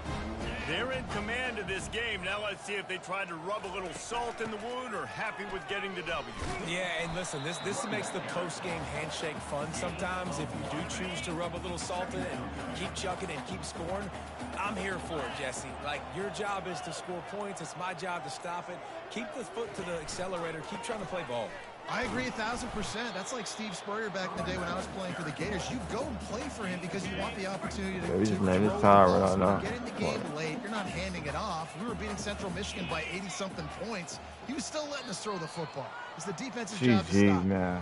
[SPEAKER 2] They're in command of this game. Now let's see if they try to rub a little salt in the wound or happy with getting the W.
[SPEAKER 3] Yeah, and listen, this makes the post-game handshake fun sometimes. If you do choose to rub a little salt in it and keep chucking and keep scoring, I'm here for it, Jesse. Like, your job is to score points. It's my job to stop it. Keep the foot to the accelerator. Keep trying to play ball.
[SPEAKER 4] I agree 1,000%. That's like Steve Spurrier back in the day when I was playing for the Gators. You go and play for him because you want the opportunity to,
[SPEAKER 1] we just made this time right now.
[SPEAKER 4] Get in the game late. You're not handing it off. We were beating Central Michigan by 80-something points. He was still letting us throw the football. It's the defensive job to stop.
[SPEAKER 1] Man.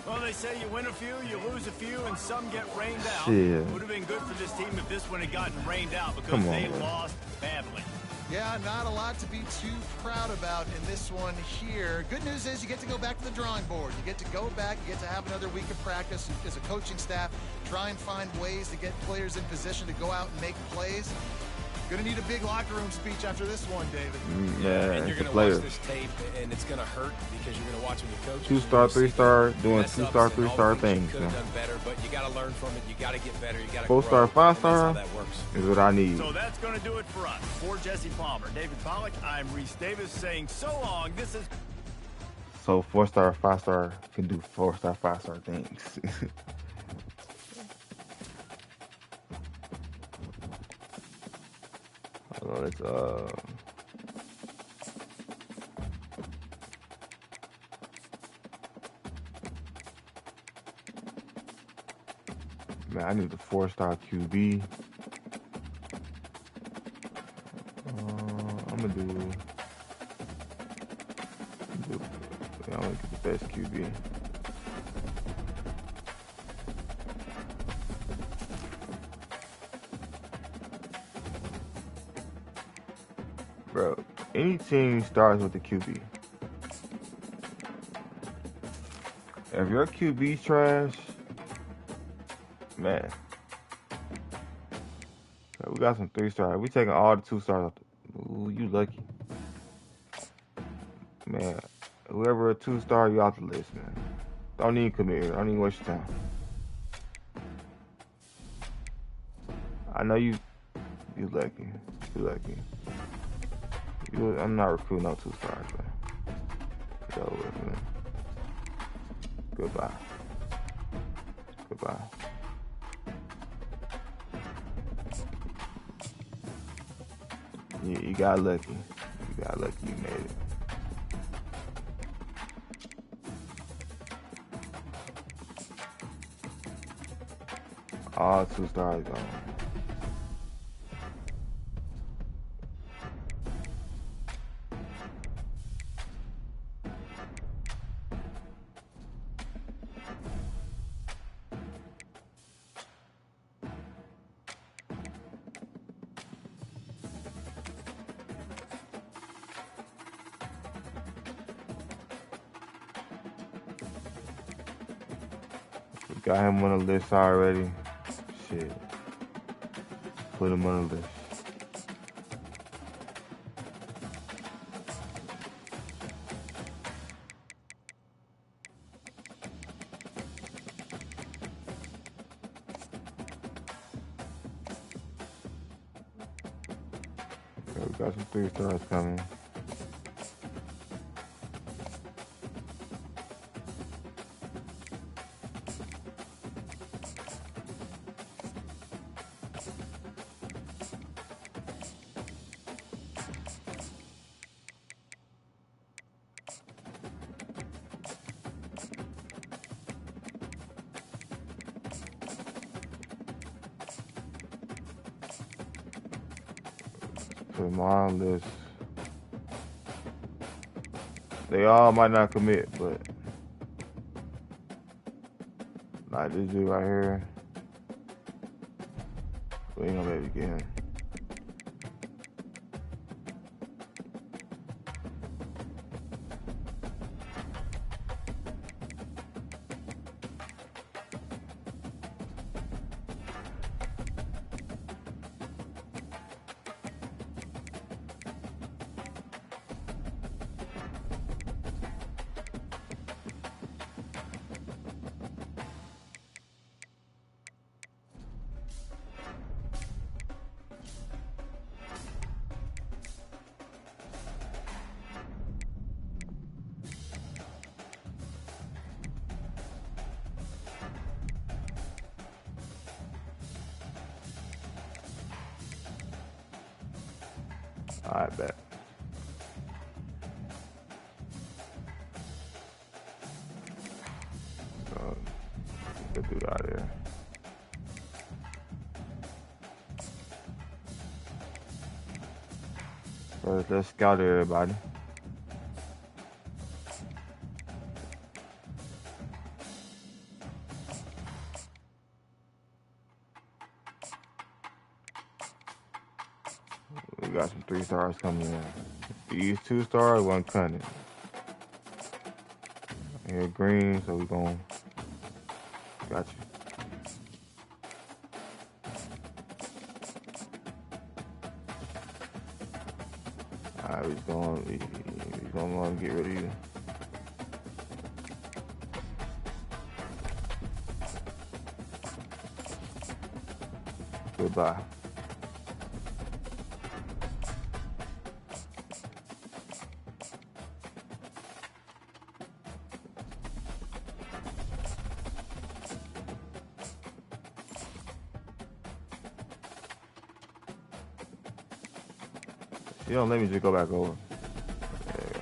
[SPEAKER 2] Well, they say you win a few, you lose a few, and some get rained out.
[SPEAKER 1] Shit.
[SPEAKER 2] Would have been good for this team if this one had gotten rained out because they lost badly.
[SPEAKER 4] Yeah, not a lot to be too proud about in this one here. Good news is you get to go back to the drawing board. You get to go back, you get to have another week of practice as a coaching staff, try and find ways to get players in position to go out and make plays. Going to need a big locker room speech after this one, David.
[SPEAKER 1] Yeah,
[SPEAKER 3] and you're going to watch this tape, and it's going to hurt because you're going to watch when your coach
[SPEAKER 1] 2-star, 3-star, doing 2-star, 3-star things.
[SPEAKER 3] You could have done better, but you got to learn from it. You got to get better. You got to
[SPEAKER 1] 4-star, 5-star
[SPEAKER 3] that works.
[SPEAKER 1] is what I need.
[SPEAKER 2] So that's going to do it for us. For Jesse Palmer, David Pollack, I'm Reese Davis saying so long. This is
[SPEAKER 1] so 4-star, 5-star can do 4-star, 5-star things. Let's man, I need the 4-star QB. I'm gonna get the best QB. Bro, any team starts with the QB. If your QB's trash, man, we got some 3-stars. We taking all the 2-stars. Ooh, you lucky, man. Whoever a 2-star, you off the list, man. Don't even commit here. Don't even waste your time. I know you lucky. You lucky. I'm not recruiting no 2-stars, man. It's over with, man. Goodbye. Goodbye. You got lucky. You got lucky. You made it. All 2-stars gone. Got him on the list already. Shit. Put him on the list. Okay, we got some 3-stars coming. put them on this. They all might not commit, but like this dude right here, we ain't gonna be able to get him. I bet. So, good dude out there. First, let's scout everybody. We got some 3 stars coming in. These 2 stars, 1 cunning. Here green, so we gon' got you. Alright, we gonna get rid of you. Goodbye. You don't let me just go back over. There you go.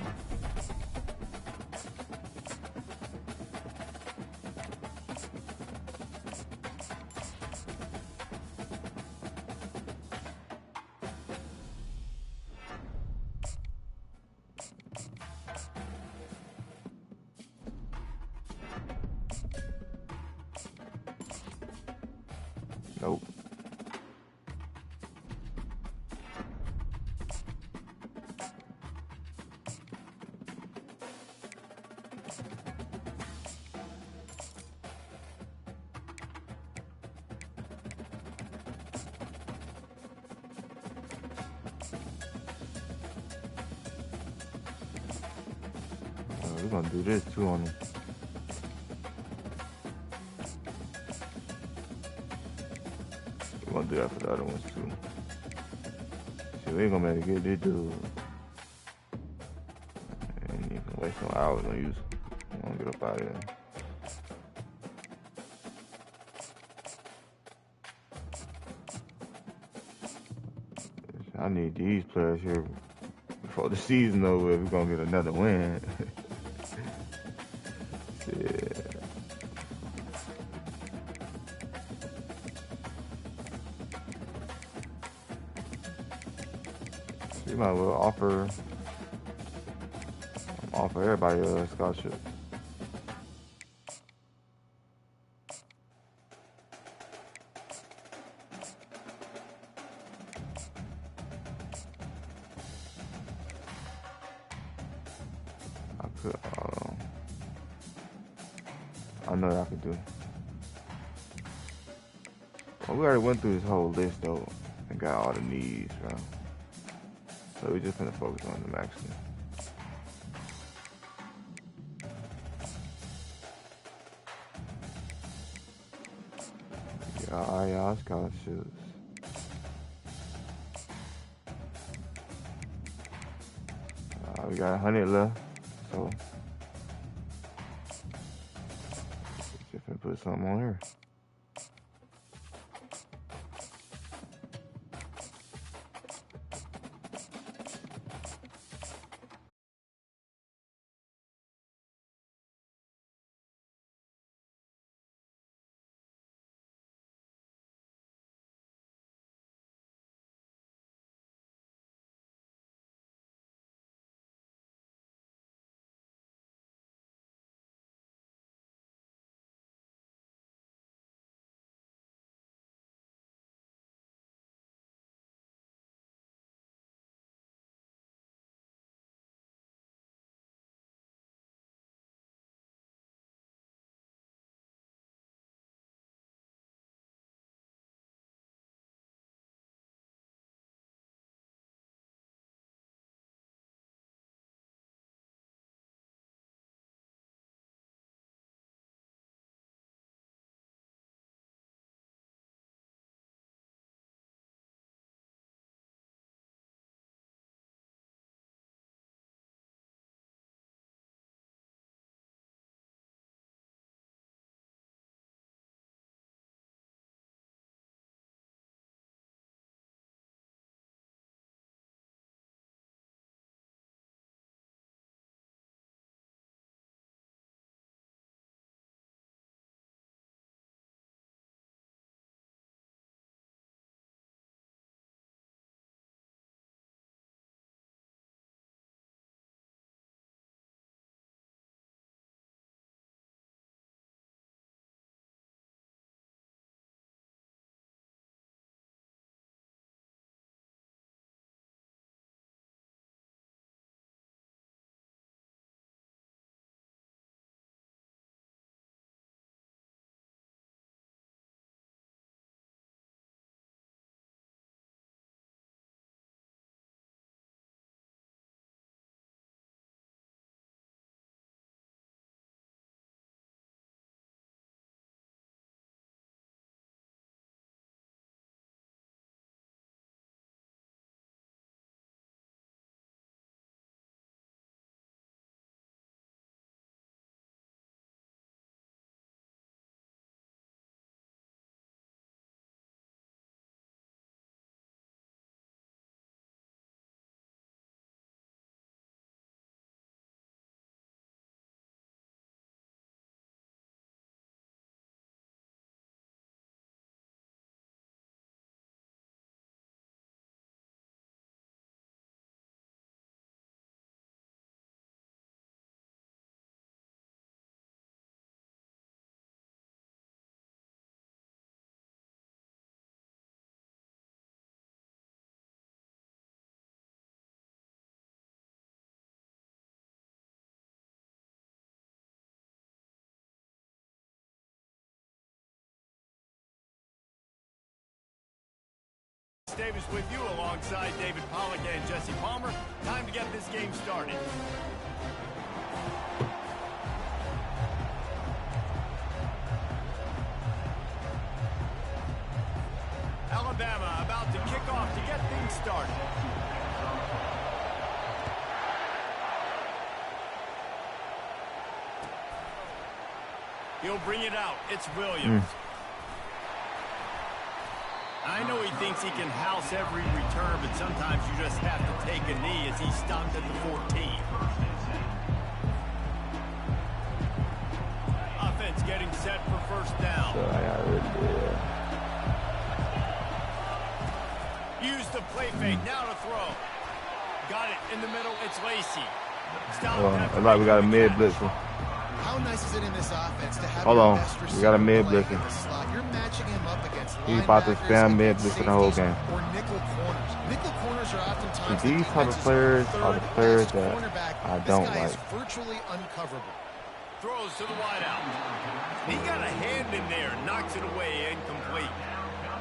[SPEAKER 1] Nope. We're gonna do this too on them. We're gonna do that for the other ones too. See, we ain't gonna be able to get this dude. And you can waste some hours on use. I'm gonna get up out of here. I need these players here before the season over. We're gonna get another win. Yeah. You might as well offer everybody a scholarship. I know I could do. Well, we already went through this whole list though and got all the needs, bro. So we're just gonna focus on the maximum. Yeah, scholarships. We got 100 left, so just gonna put something on here.
[SPEAKER 2] Davis with you alongside David Pollack and Jesse Palmer. Time to get this game started. Alabama about to kick off to get things started. He'll bring it out. It's Williams. I know he thinks he can house every return, but sometimes you just have to take a knee as he stopped at the 14. Offense getting set for first down. Use the play fake. Now to throw. Got it in the middle. It's Lacey.
[SPEAKER 1] Stop. Like we got a mid blitzer.
[SPEAKER 4] How nice is it in this offense to have
[SPEAKER 1] Hold on. We got a mid blitzer.
[SPEAKER 4] You're matching him up against
[SPEAKER 1] He's about to spam mid blitzer the whole game.
[SPEAKER 4] Or nickel corners. Nickel corners are oftentimes
[SPEAKER 1] these type of players are the players that I don't like.
[SPEAKER 4] Is virtually uncoverable.
[SPEAKER 2] Throws to the wideout. He got a hand in there, knocks it away, incomplete.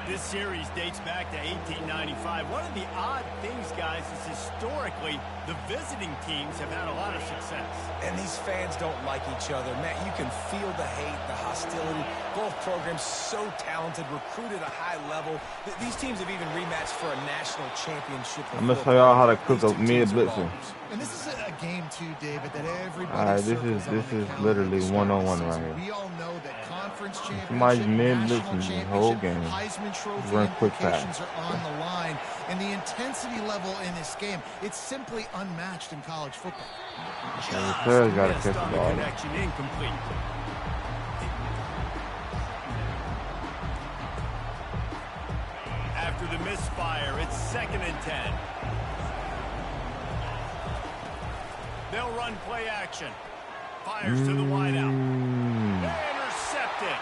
[SPEAKER 2] This series dates back to 1895. One of the odd things, guys, is historically the visiting teams have had a lot of success.
[SPEAKER 3] And these fans don't like each other. Matt, you can feel the hate, the hostility. Both programs so talented, recruited at a high level. These teams have even rematched for a national championship.
[SPEAKER 1] I'm going to show y'all how to cook a mid blitzer.
[SPEAKER 4] And this is a game, too, David, that everybody
[SPEAKER 1] All right, this is literally one-on-one right here.
[SPEAKER 4] We all know that conference championship,
[SPEAKER 1] Somebody's mid
[SPEAKER 4] national
[SPEAKER 1] blitzing the whole game.
[SPEAKER 4] Heisman Trophy
[SPEAKER 1] Run quick
[SPEAKER 4] implications
[SPEAKER 1] pass.
[SPEAKER 4] are on the line. And the intensity level in this game, it's simply unmatched in college football.
[SPEAKER 1] And the players got to catch the ball.
[SPEAKER 2] Connection incomplete. After the misfire, it's 2nd and 10. They'll run play action. Fires to the wideout. Intercepted.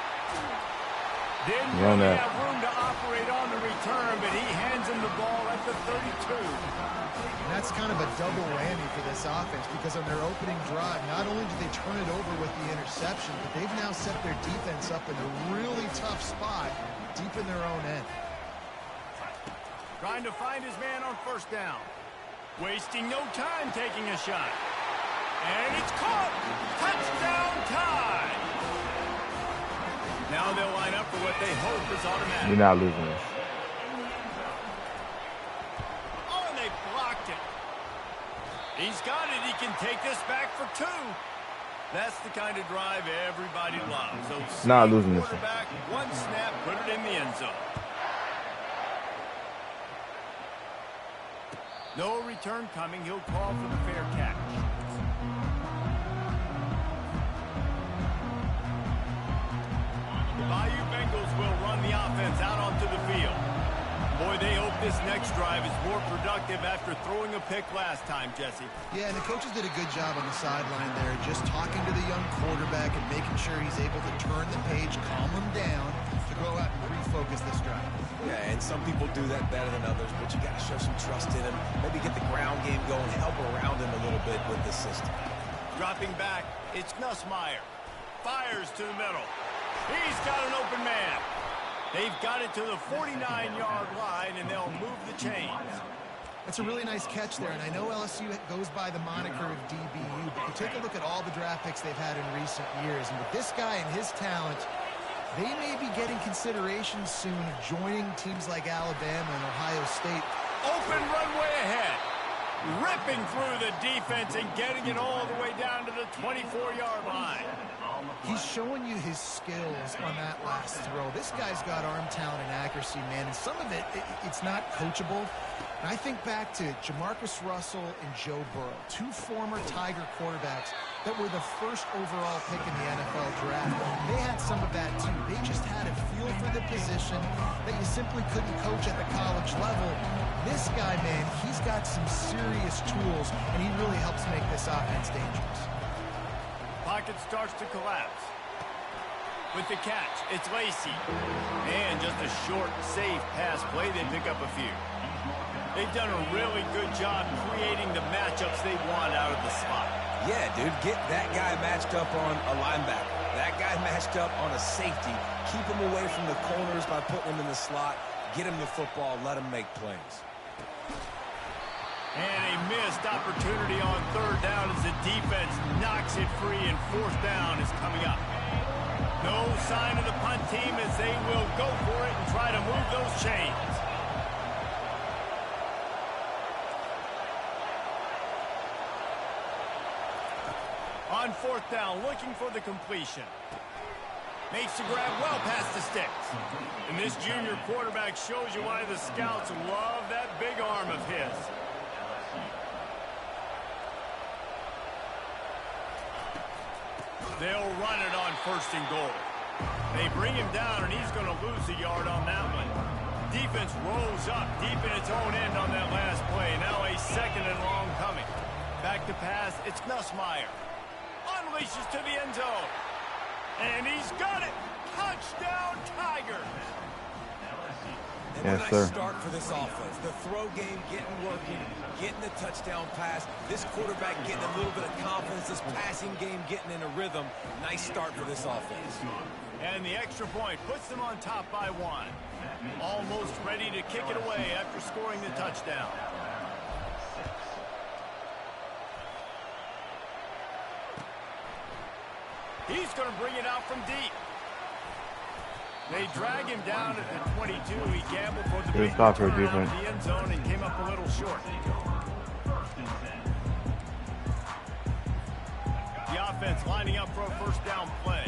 [SPEAKER 2] Didn't really have room to operate on the return, but he hands him the ball at the 32.
[SPEAKER 4] And that's kind of a double whammy for this offense because on their opening drive, not only did they turn it over with the interception, but they've now set their defense up in a really tough spot deep in their own end.
[SPEAKER 2] Trying to find his man on first down. Wasting no time taking a shot. And it's caught. Touchdown time. Now they'll line up for what they hope is automatic.
[SPEAKER 1] You're not losing this.
[SPEAKER 2] Oh, and they blocked it. He's got it. He can take this back for 2. That's the kind of drive everybody loves. So
[SPEAKER 1] not losing this
[SPEAKER 2] one snap, put it in the end zone. No return coming. He'll call for the fair catch. The Bayou Bengals will run the offense out onto the field. Boy, they hope this next drive is more productive after throwing a pick last time, Jesse.
[SPEAKER 4] Yeah, and the coaches did a good job on the sideline there, just talking to the young quarterback and making sure he's able to turn the page, calm him down, to go out and refocus this drive.
[SPEAKER 3] Yeah, and some people do that better than others, but you got to show some trust in him. Maybe get the ground game going, help around him a little bit with the system.
[SPEAKER 2] Dropping back, it's Nussmeier. Fires to the middle. He's got an open man. They've got it to the 49-yard line, and they'll move the chains.
[SPEAKER 4] That's a really nice catch there, and I know LSU goes by the moniker of DBU, but you take a look at all the draft picks they've had in recent years, and with this guy and his talent, they may be getting consideration soon of joining teams like Alabama and Ohio State.
[SPEAKER 2] Open runway ahead. Ripping through the defense and getting it all the way down to the 24-yard line.
[SPEAKER 4] He's showing you his skills on that last throw. This guy's got arm talent and accuracy, man, and some of it's not coachable. And I think back to Jamarcus Russell and Joe Burrow, 2 former Tiger quarterbacks that were the first overall pick in the NFL draft. They had some of that, too. They just had a feel for the position that you simply couldn't coach at the college level. This guy, man, he's got some serious tools, and he really helps make this offense dangerous.
[SPEAKER 2] Pocket starts to collapse. With the catch, it's Lacey. And just a short, safe pass play, they pick up a few. They've done a really good job creating the matchups they want out of the slot.
[SPEAKER 3] Yeah, dude, get that guy matched up on a linebacker. That guy matched up on a safety. Keep him away from the corners by putting him in the slot. Get him the football, let him make plays.
[SPEAKER 2] And a missed opportunity on third down as the defense knocks it free, and fourth down is coming up. No sign of the punt team as they will go for it and try to move those chains. On fourth down, looking for the completion. Makes the grab well past the sticks. And this junior quarterback shows you why the scouts love that big arm of his. They'll run it on first and goal. They bring him down, and he's going to lose a yard on that one. Defense rolls up deep in its own end on that last play. Now a second and long coming. Back to pass, it's Nussmeier. Unleashes to the end zone. And he's got it. Touchdown, Tigers.
[SPEAKER 3] And
[SPEAKER 1] yes,
[SPEAKER 3] a nice
[SPEAKER 1] sir.
[SPEAKER 3] start for this offense. The throw game getting working, getting the touchdown pass. This quarterback getting a little bit of confidence. This passing game getting in a rhythm. Nice start for this offense.
[SPEAKER 2] And the extra point puts them on top by one. Almost ready to kick it away after scoring the touchdown. He's going to bring it out from deep. They drag him down at the 22. He gambled for the big
[SPEAKER 1] stop here,
[SPEAKER 2] return out
[SPEAKER 1] defense.
[SPEAKER 2] of the end zone and came up a little short. The offense lining up for a first down play.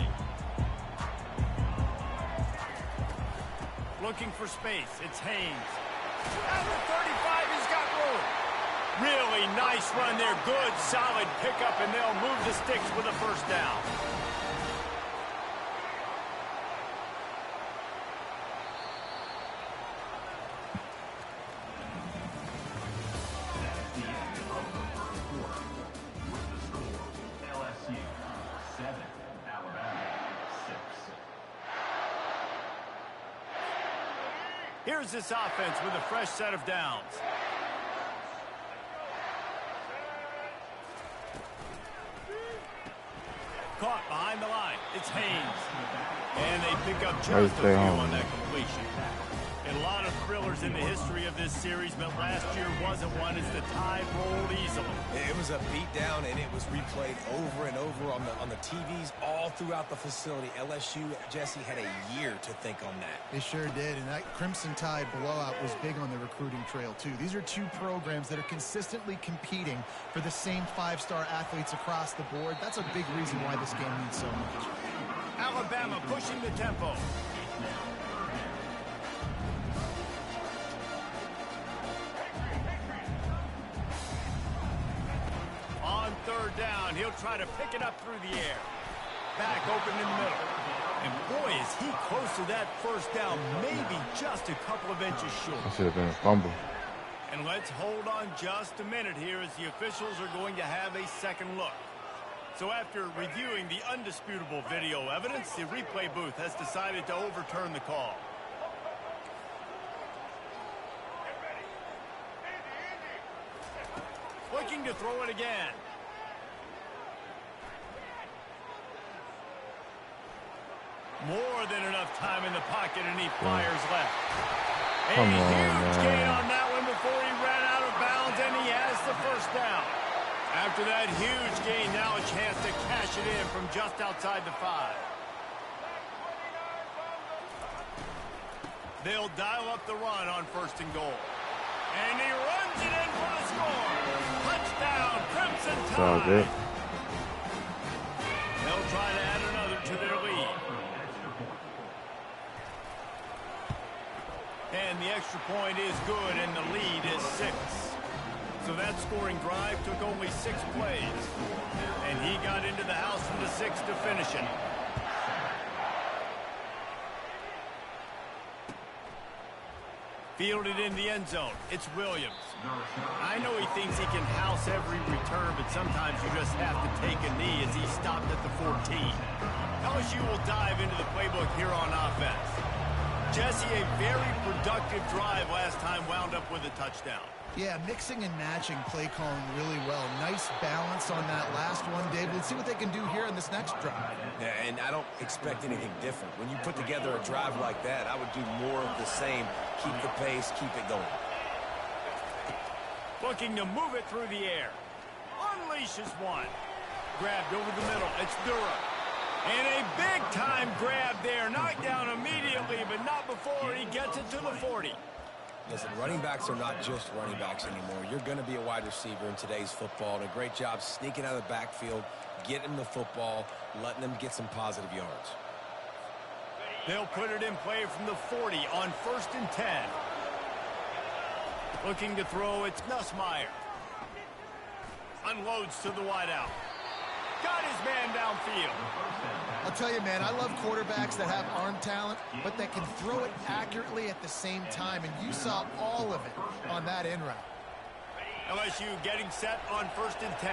[SPEAKER 2] Looking for space. It's Haynes. At the 35, he's got room. Really nice run there. Good, solid pickup, and they'll move the sticks with a first down. Here's this offense with a fresh set of downs. Caught behind the line. It's Haynes. And they pick up just a few on that completion. And a lot of thrillers in the history of this series, but last year wasn't one as the tide rolled easily.
[SPEAKER 3] It was a beatdown, and it was replayed over and over on the TVs all throughout the facility. LSU, Jesse, had a year to think on that.
[SPEAKER 4] They sure did, and that Crimson Tide blowout was big on the recruiting trail, too. These are two programs that are consistently competing for the same five-star athletes across the board. That's a big reason why this game means so much.
[SPEAKER 2] Alabama pushing the tempo. On third down, he'll try to pick it up through the air. Back open in the middle. And boy, is he close to that first down, maybe just a couple of inches short.
[SPEAKER 1] That should have been a fumble.
[SPEAKER 2] And let's hold on just a minute here as the officials are going to have a second look. So after reviewing the undisputable video evidence, the replay booth has decided to overturn the call. Looking to throw it again. More than enough time in the pocket, and he fires left. A huge gain on that one before he ran out of bounds, and he has the first down. After that huge gain, now a chance to cash it in from just outside the 5. They'll dial up the run on first and goal. And he runs it in for the score. Touchdown, Crimson Tide. They'll try to add another to their lead. And the extra point is good, and the lead is 6. So that scoring drive took only 6 plays. And he got into the house from the 6 to finish it. Fielded in the end zone. It's Williams. I know he thinks he can house every return, but sometimes you just have to take a knee as he stopped at the 14. LSU will dive into the playbook here on offense. Jesse, a very productive drive last time wound up with a touchdown.
[SPEAKER 4] Yeah, mixing and matching play calling really well. Nice balance on that last one, Dave. Let's see what they can do here in this next drive.
[SPEAKER 3] Yeah, and I don't expect anything different. When you put together a drive like that, I would do more of the same. Keep the pace, keep it going.
[SPEAKER 2] Looking to move it through the air. Unleashes one. Grabbed over the middle. It's Durham. And a big-time grab there. Knocked down immediately, but not before he gets it to the 40.
[SPEAKER 3] Listen, running backs are not just running backs anymore. You're going to be a wide receiver in today's football. And a great job sneaking out of the backfield, getting the football, letting them get some positive yards.
[SPEAKER 2] They'll put it in play from the 40 on 1st and 10. Looking to throw, it's Nussmeier. Unloads to the wideout. Got his man downfield.
[SPEAKER 4] I'll tell you, man, I love quarterbacks that have arm talent, but that can throw it accurately at the same time, and you saw all of it on that in route.
[SPEAKER 2] LSU getting set on 1st and 10.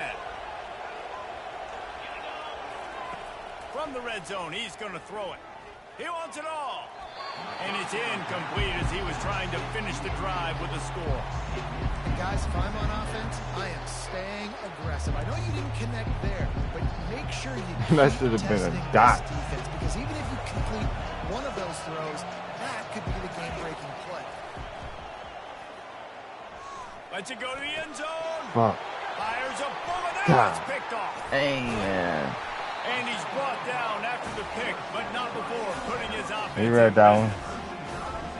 [SPEAKER 2] From the red zone, he's going to throw it. He wants it all. And it's incomplete as he was trying to finish the drive with a score.
[SPEAKER 4] And guys, if I'm on offense, I am staying aggressive. I know you didn't connect there, but make sure you
[SPEAKER 1] that should have been a dot.
[SPEAKER 4] Defense, because even if you complete one of those throws, that could be the game-breaking play.
[SPEAKER 2] Lets it go to the end zone.
[SPEAKER 1] Fuck.
[SPEAKER 2] Fires a bullet out. It's picked off.
[SPEAKER 1] Hey, man.
[SPEAKER 2] And he's brought down after the pick, but not before putting his offense.
[SPEAKER 1] You read that one.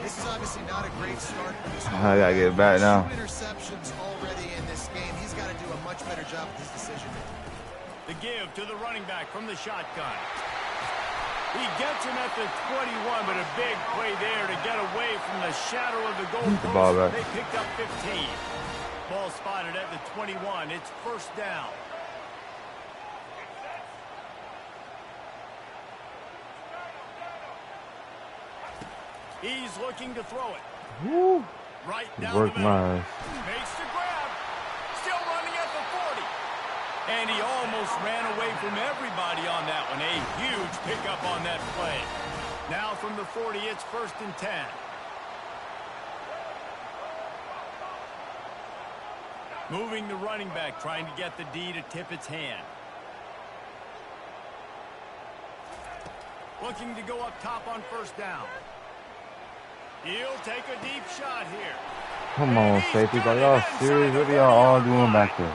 [SPEAKER 4] This is obviously not a great start.
[SPEAKER 1] I gotta get it back now.
[SPEAKER 4] 2 interceptions already in this game. He's got to do a much better job with his decision making.
[SPEAKER 2] The give to the running back from the shotgun. He gets him at the 21, but a big play there to get away from the shadow of the goal post. They picked up 15. Ball spotted at the 21. It's 1st down. He's looking to throw it.
[SPEAKER 1] Woo.
[SPEAKER 2] Right down the middle.
[SPEAKER 1] Nice.
[SPEAKER 2] Makes the grab. Still running at the 40. And he almost ran away from everybody on that one. A huge pickup on that play. Now from the 40, it's 1st and 10. Moving the running back, trying to get the D to tip its hand. Looking to go up top on 1st down. He'll take a deep shot here.
[SPEAKER 1] Come on, safety. Are y'all serious? What are y'all all doing back there?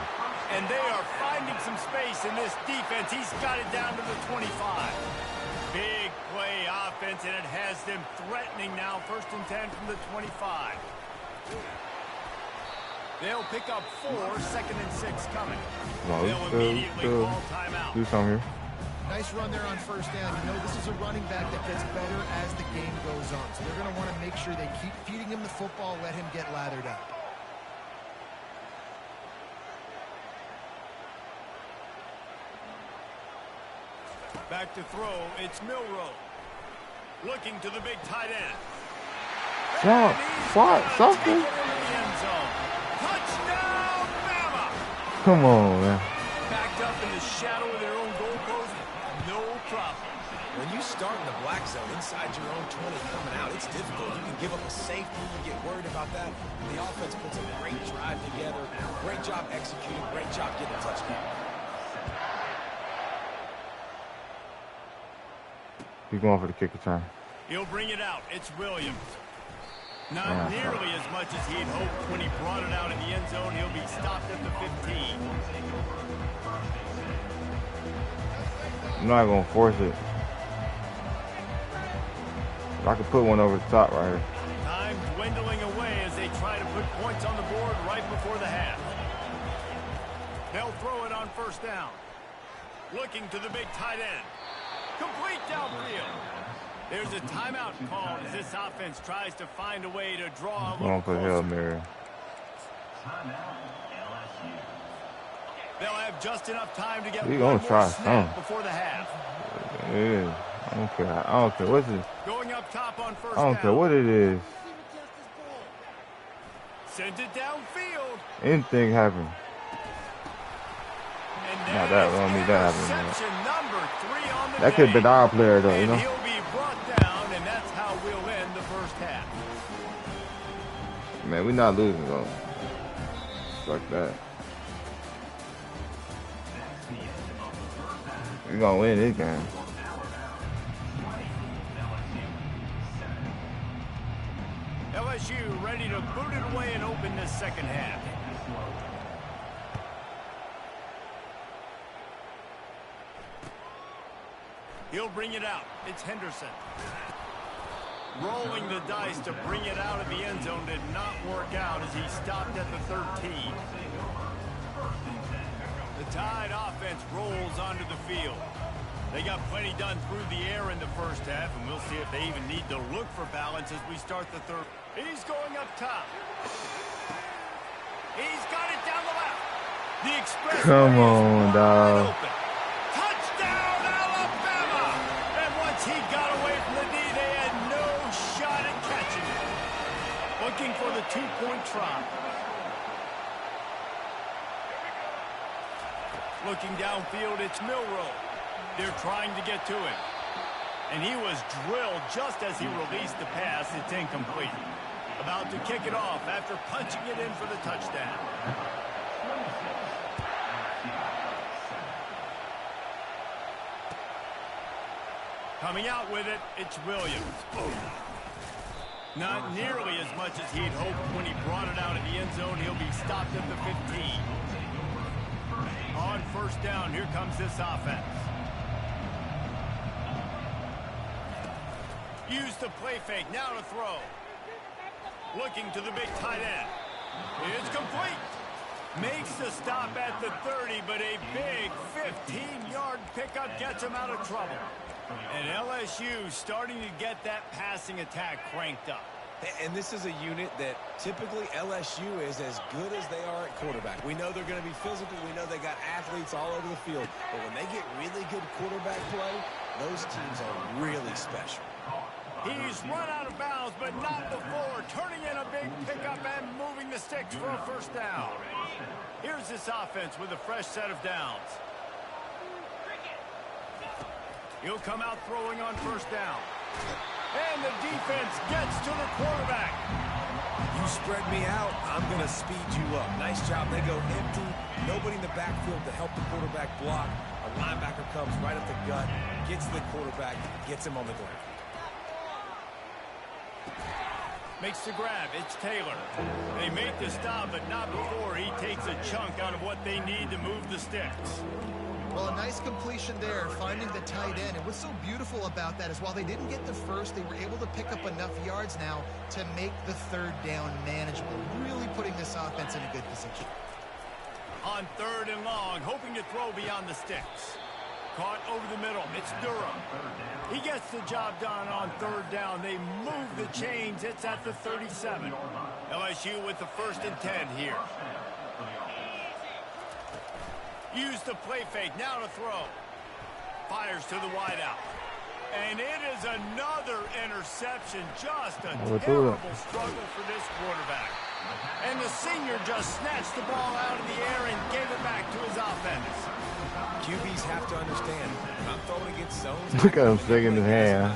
[SPEAKER 2] And they are finding some space in this defense. He's got it down to the 25. Big play offense, and it has them threatening now. 1st and 10 from the 25. They'll pick up 4, 2nd and 6 coming. They'll immediately call timeout.
[SPEAKER 1] Do something here.
[SPEAKER 4] Nice run there on 1st down. You know, this is a running back that gets better as the game goes on. So they're going to want to make sure they keep feeding him the football, let him get lathered up.
[SPEAKER 2] Back to throw, it's Milroe. Looking to the big tight end.
[SPEAKER 1] Something.
[SPEAKER 2] Touchdown, Bama!
[SPEAKER 1] Come on, man.
[SPEAKER 2] Backed up in the shadow of their own goalpost, no problem.
[SPEAKER 3] When you start in the black zone inside your own 20 coming out, it's difficult. You can give up a safety, you get worried about that. The offense puts a great drive together. Great job executing, great job getting a touchdown.
[SPEAKER 1] He's going for the kick return.
[SPEAKER 2] He'll bring it out. It's Williams. Not nearly as much as he'd hoped when he brought it out in the end zone. He'll be stopped at the 15.
[SPEAKER 1] I'm not going to force it. I could put one over the top right here.
[SPEAKER 2] Time dwindling away as they try to put points on the board right before the half. They'll throw it on 1st down. Looking to the big tight end. Complete downfield. There's a timeout called as this offense tries to find a way to draw a little closer. They'll have just enough time to get one more snap before the half.
[SPEAKER 1] Yeah, I don't care. I don't care what's it.
[SPEAKER 2] Going up top on 1st down.
[SPEAKER 1] I don't care what it is.
[SPEAKER 2] Send it downfield.
[SPEAKER 1] Anything happen. Not that one. Me that happened. That could have been our player though, you know.
[SPEAKER 2] He'll be brought down, and that's how we'll end the 1st half.
[SPEAKER 1] Man, we're not losing though. Fuck that. We're gonna win this game.
[SPEAKER 2] LSU ready to boot it away and open this second half. He'll bring it out. It's Henderson. Rolling the dice to bring it out of the end zone did not work out as he stopped at the 13. The Tide offense rolls onto the field. They got plenty done through the air in the first half, and we'll see if they even need to look for balance as we start the third. He's going up top. He's got it down the left. The express.
[SPEAKER 1] Come on, dog.
[SPEAKER 2] Touchdown, Alabama! And once he got away from the knee, they had no shot at catching it. Looking for the two-point try. Looking downfield, it's Milroe. They're trying to get to him. And he was drilled just as he released the pass. It's incomplete. About to kick it off after punching it in for the touchdown. Coming out with it, it's Williams. Not nearly as much as he'd hoped when he brought it out of the end zone. He'll be stopped at the 15. On first down, here comes this offense. Use the play fake, now to throw. Looking to the big tight end. It's complete. Makes the stop at the 30, but a big 15-yard pickup gets him out of trouble. And LSU starting to get that passing attack cranked up.
[SPEAKER 3] And this is a unit that typically LSU is as good as they are at quarterback. We know they're going to be physical. We know they got athletes all over the field. But when they get really good quarterback play, those teams are really special.
[SPEAKER 2] He's run out of bounds, but not before. Turning in a big pickup and moving the sticks for a first down. Here's this offense with a fresh set of downs. He'll come out throwing on first down. And the defense gets to the quarterback.
[SPEAKER 3] You spread me out, I'm going to speed you up. Nice job. They go empty. Nobody in the backfield to help the quarterback block. A linebacker comes right up the gut, gets the quarterback, gets him on the ground.
[SPEAKER 2] Makes the grab. It's Taylor. They make the stop, but not before he takes a chunk out of what they need to move the sticks.
[SPEAKER 4] Well, a nice completion there, finding the tight end. And what's so beautiful about that is while they didn't get the first, they were able to pick up enough yards now to make the third down manageable, really putting this offense in a good position.
[SPEAKER 2] On third and long, hoping to throw beyond the sticks. Caught over the middle. It's Durham. He gets the job done on third down. They move the chains. It's at the 37. LSU with the 1st and 10 here. Use the play fake. Now to throw. Fires to the wideout. And it is another interception. Just a terrible struggle for this quarterback. And the senior just snatched the ball out of the air and gave it back to his offense.
[SPEAKER 3] QBs have to understand, when I'm throwing against zones,
[SPEAKER 1] look at him shaking his hand.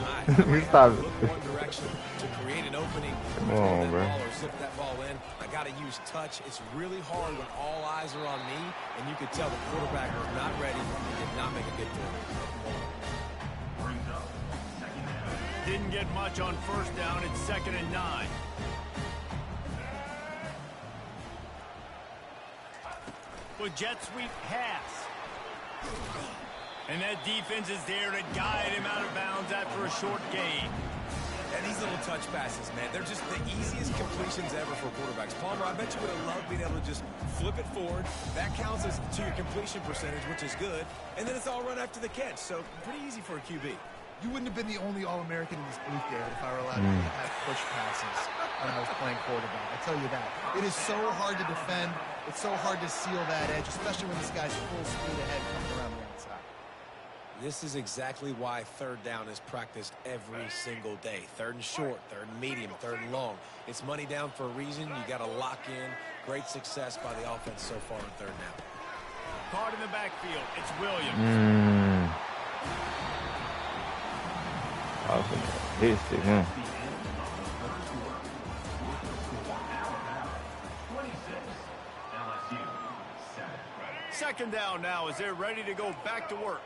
[SPEAKER 1] Stop it.
[SPEAKER 3] Look one direction to create an opening.
[SPEAKER 1] Come on, bro.
[SPEAKER 3] Or zip that ball in. I got to use touch. It's really hard when all eyes are on me, and you could tell the quarterback was not ready and did not make a good throw.
[SPEAKER 2] Didn't get much on first down. It's 2nd and 9. With jet sweep pass. And that defense is there to guide him out of bounds after a short gain.
[SPEAKER 3] And these little touch passes, man, they're just the easiest completions ever for quarterbacks. Palmer, I bet you would have loved being able to just flip it forward. That counts as to your completion percentage, which is good. And then it's all run after the catch, so pretty easy for a QB.
[SPEAKER 4] You wouldn't have been the only All-American in this booth there if I were allowed to have push passes when I was playing quarterback. I tell you that. It is so hard to defend. It's so hard to seal that edge, especially when this guy's full speed ahead coming around the outside.
[SPEAKER 3] This is exactly why third down is practiced every single day. 3rd and short, 3rd and medium, 3rd and long. It's money down for a reason. You got to lock in. Great success by the offense so far on 3rd down.
[SPEAKER 2] Caught in the backfield. It's Williams.
[SPEAKER 1] Huh?
[SPEAKER 2] second down now as they're ready to go back to work.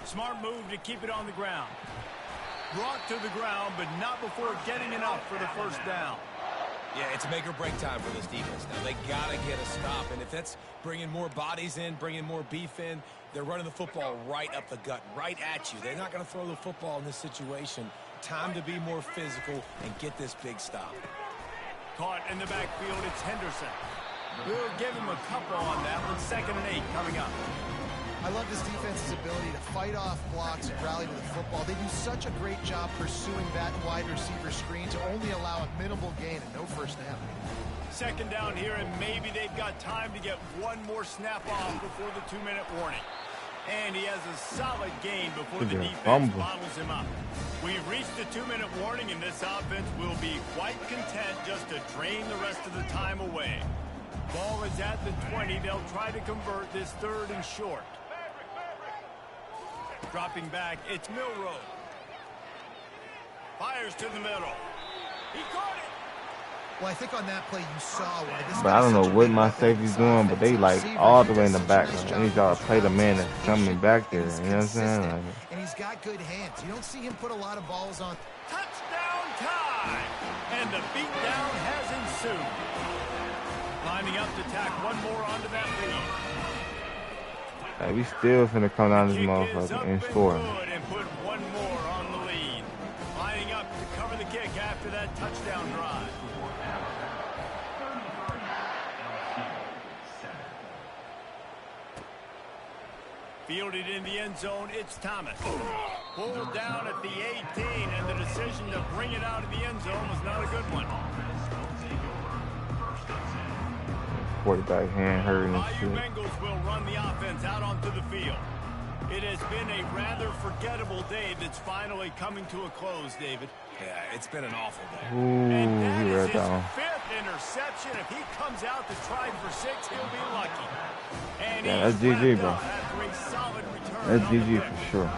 [SPEAKER 2] Smart move to keep it on the ground. Brought to the ground, but not before getting enough for the first down.
[SPEAKER 3] Yeah, it's make or break time for this defense. Now, they got to get a stop, and if that's bringing more bodies in, bringing more beef in, they're running the football right up the gut, right at you. They're not going to throw the football in this situation. Time to be more physical and get this big stop.
[SPEAKER 2] Caught in the backfield, it's Henderson. We'll give him a couple on that one. 2nd and 8 coming up.
[SPEAKER 4] I love this defense's ability to fight off blocks and rally to the football. They do such a great job pursuing that wide receiver screen to only allow a minimal gain and no first down.
[SPEAKER 2] 2nd down here, and maybe they've got time to get one more snap off before the 2-minute warning. And he has a solid gain before the defense bottles him up. We've reached the 2-minute warning, and this offense will be quite content just to drain the rest of the time away. Ball is at the 20. They'll try to convert this 3rd and short. Dropping back, it's Milroe. Fires to the middle. He caught it.
[SPEAKER 4] Well, I think on that play you saw why this.
[SPEAKER 1] But I don't know what my safety's doing, but they like all the way in the back. I need y'all to play the man that's coming back there. You know what I'm saying? Like,
[SPEAKER 4] and he's got good hands. You don't see him put a lot of balls on.
[SPEAKER 2] Touchdown time! And the beatdown has ensued. Lining up to tack one more onto that lead.
[SPEAKER 1] Hey, we still finna come down this motherfucker and score.
[SPEAKER 2] And put one more on the lead. Lining up to cover the kick after that touchdown drive. Fielded in the end zone, it's Thomas. Pulled down at the 18, and the decision to bring it out of the end zone was not a good one.
[SPEAKER 1] Quarterback hand hurting and
[SPEAKER 2] Bayou
[SPEAKER 1] shit.
[SPEAKER 2] Bengals will run the offense out onto the field. It has been a rather forgettable day that's finally coming to a close, David.
[SPEAKER 3] Yeah, it's been an awful day.
[SPEAKER 1] Ooh,
[SPEAKER 2] And that
[SPEAKER 1] he
[SPEAKER 2] is
[SPEAKER 1] read
[SPEAKER 2] his
[SPEAKER 1] that one.
[SPEAKER 2] 5th interception. If he comes out to try for 6, he'll be lucky. And
[SPEAKER 1] Yeah, that's GG, bro.
[SPEAKER 2] after a solid return
[SPEAKER 1] That's
[SPEAKER 2] on the
[SPEAKER 1] GG
[SPEAKER 2] pick.
[SPEAKER 1] for sure.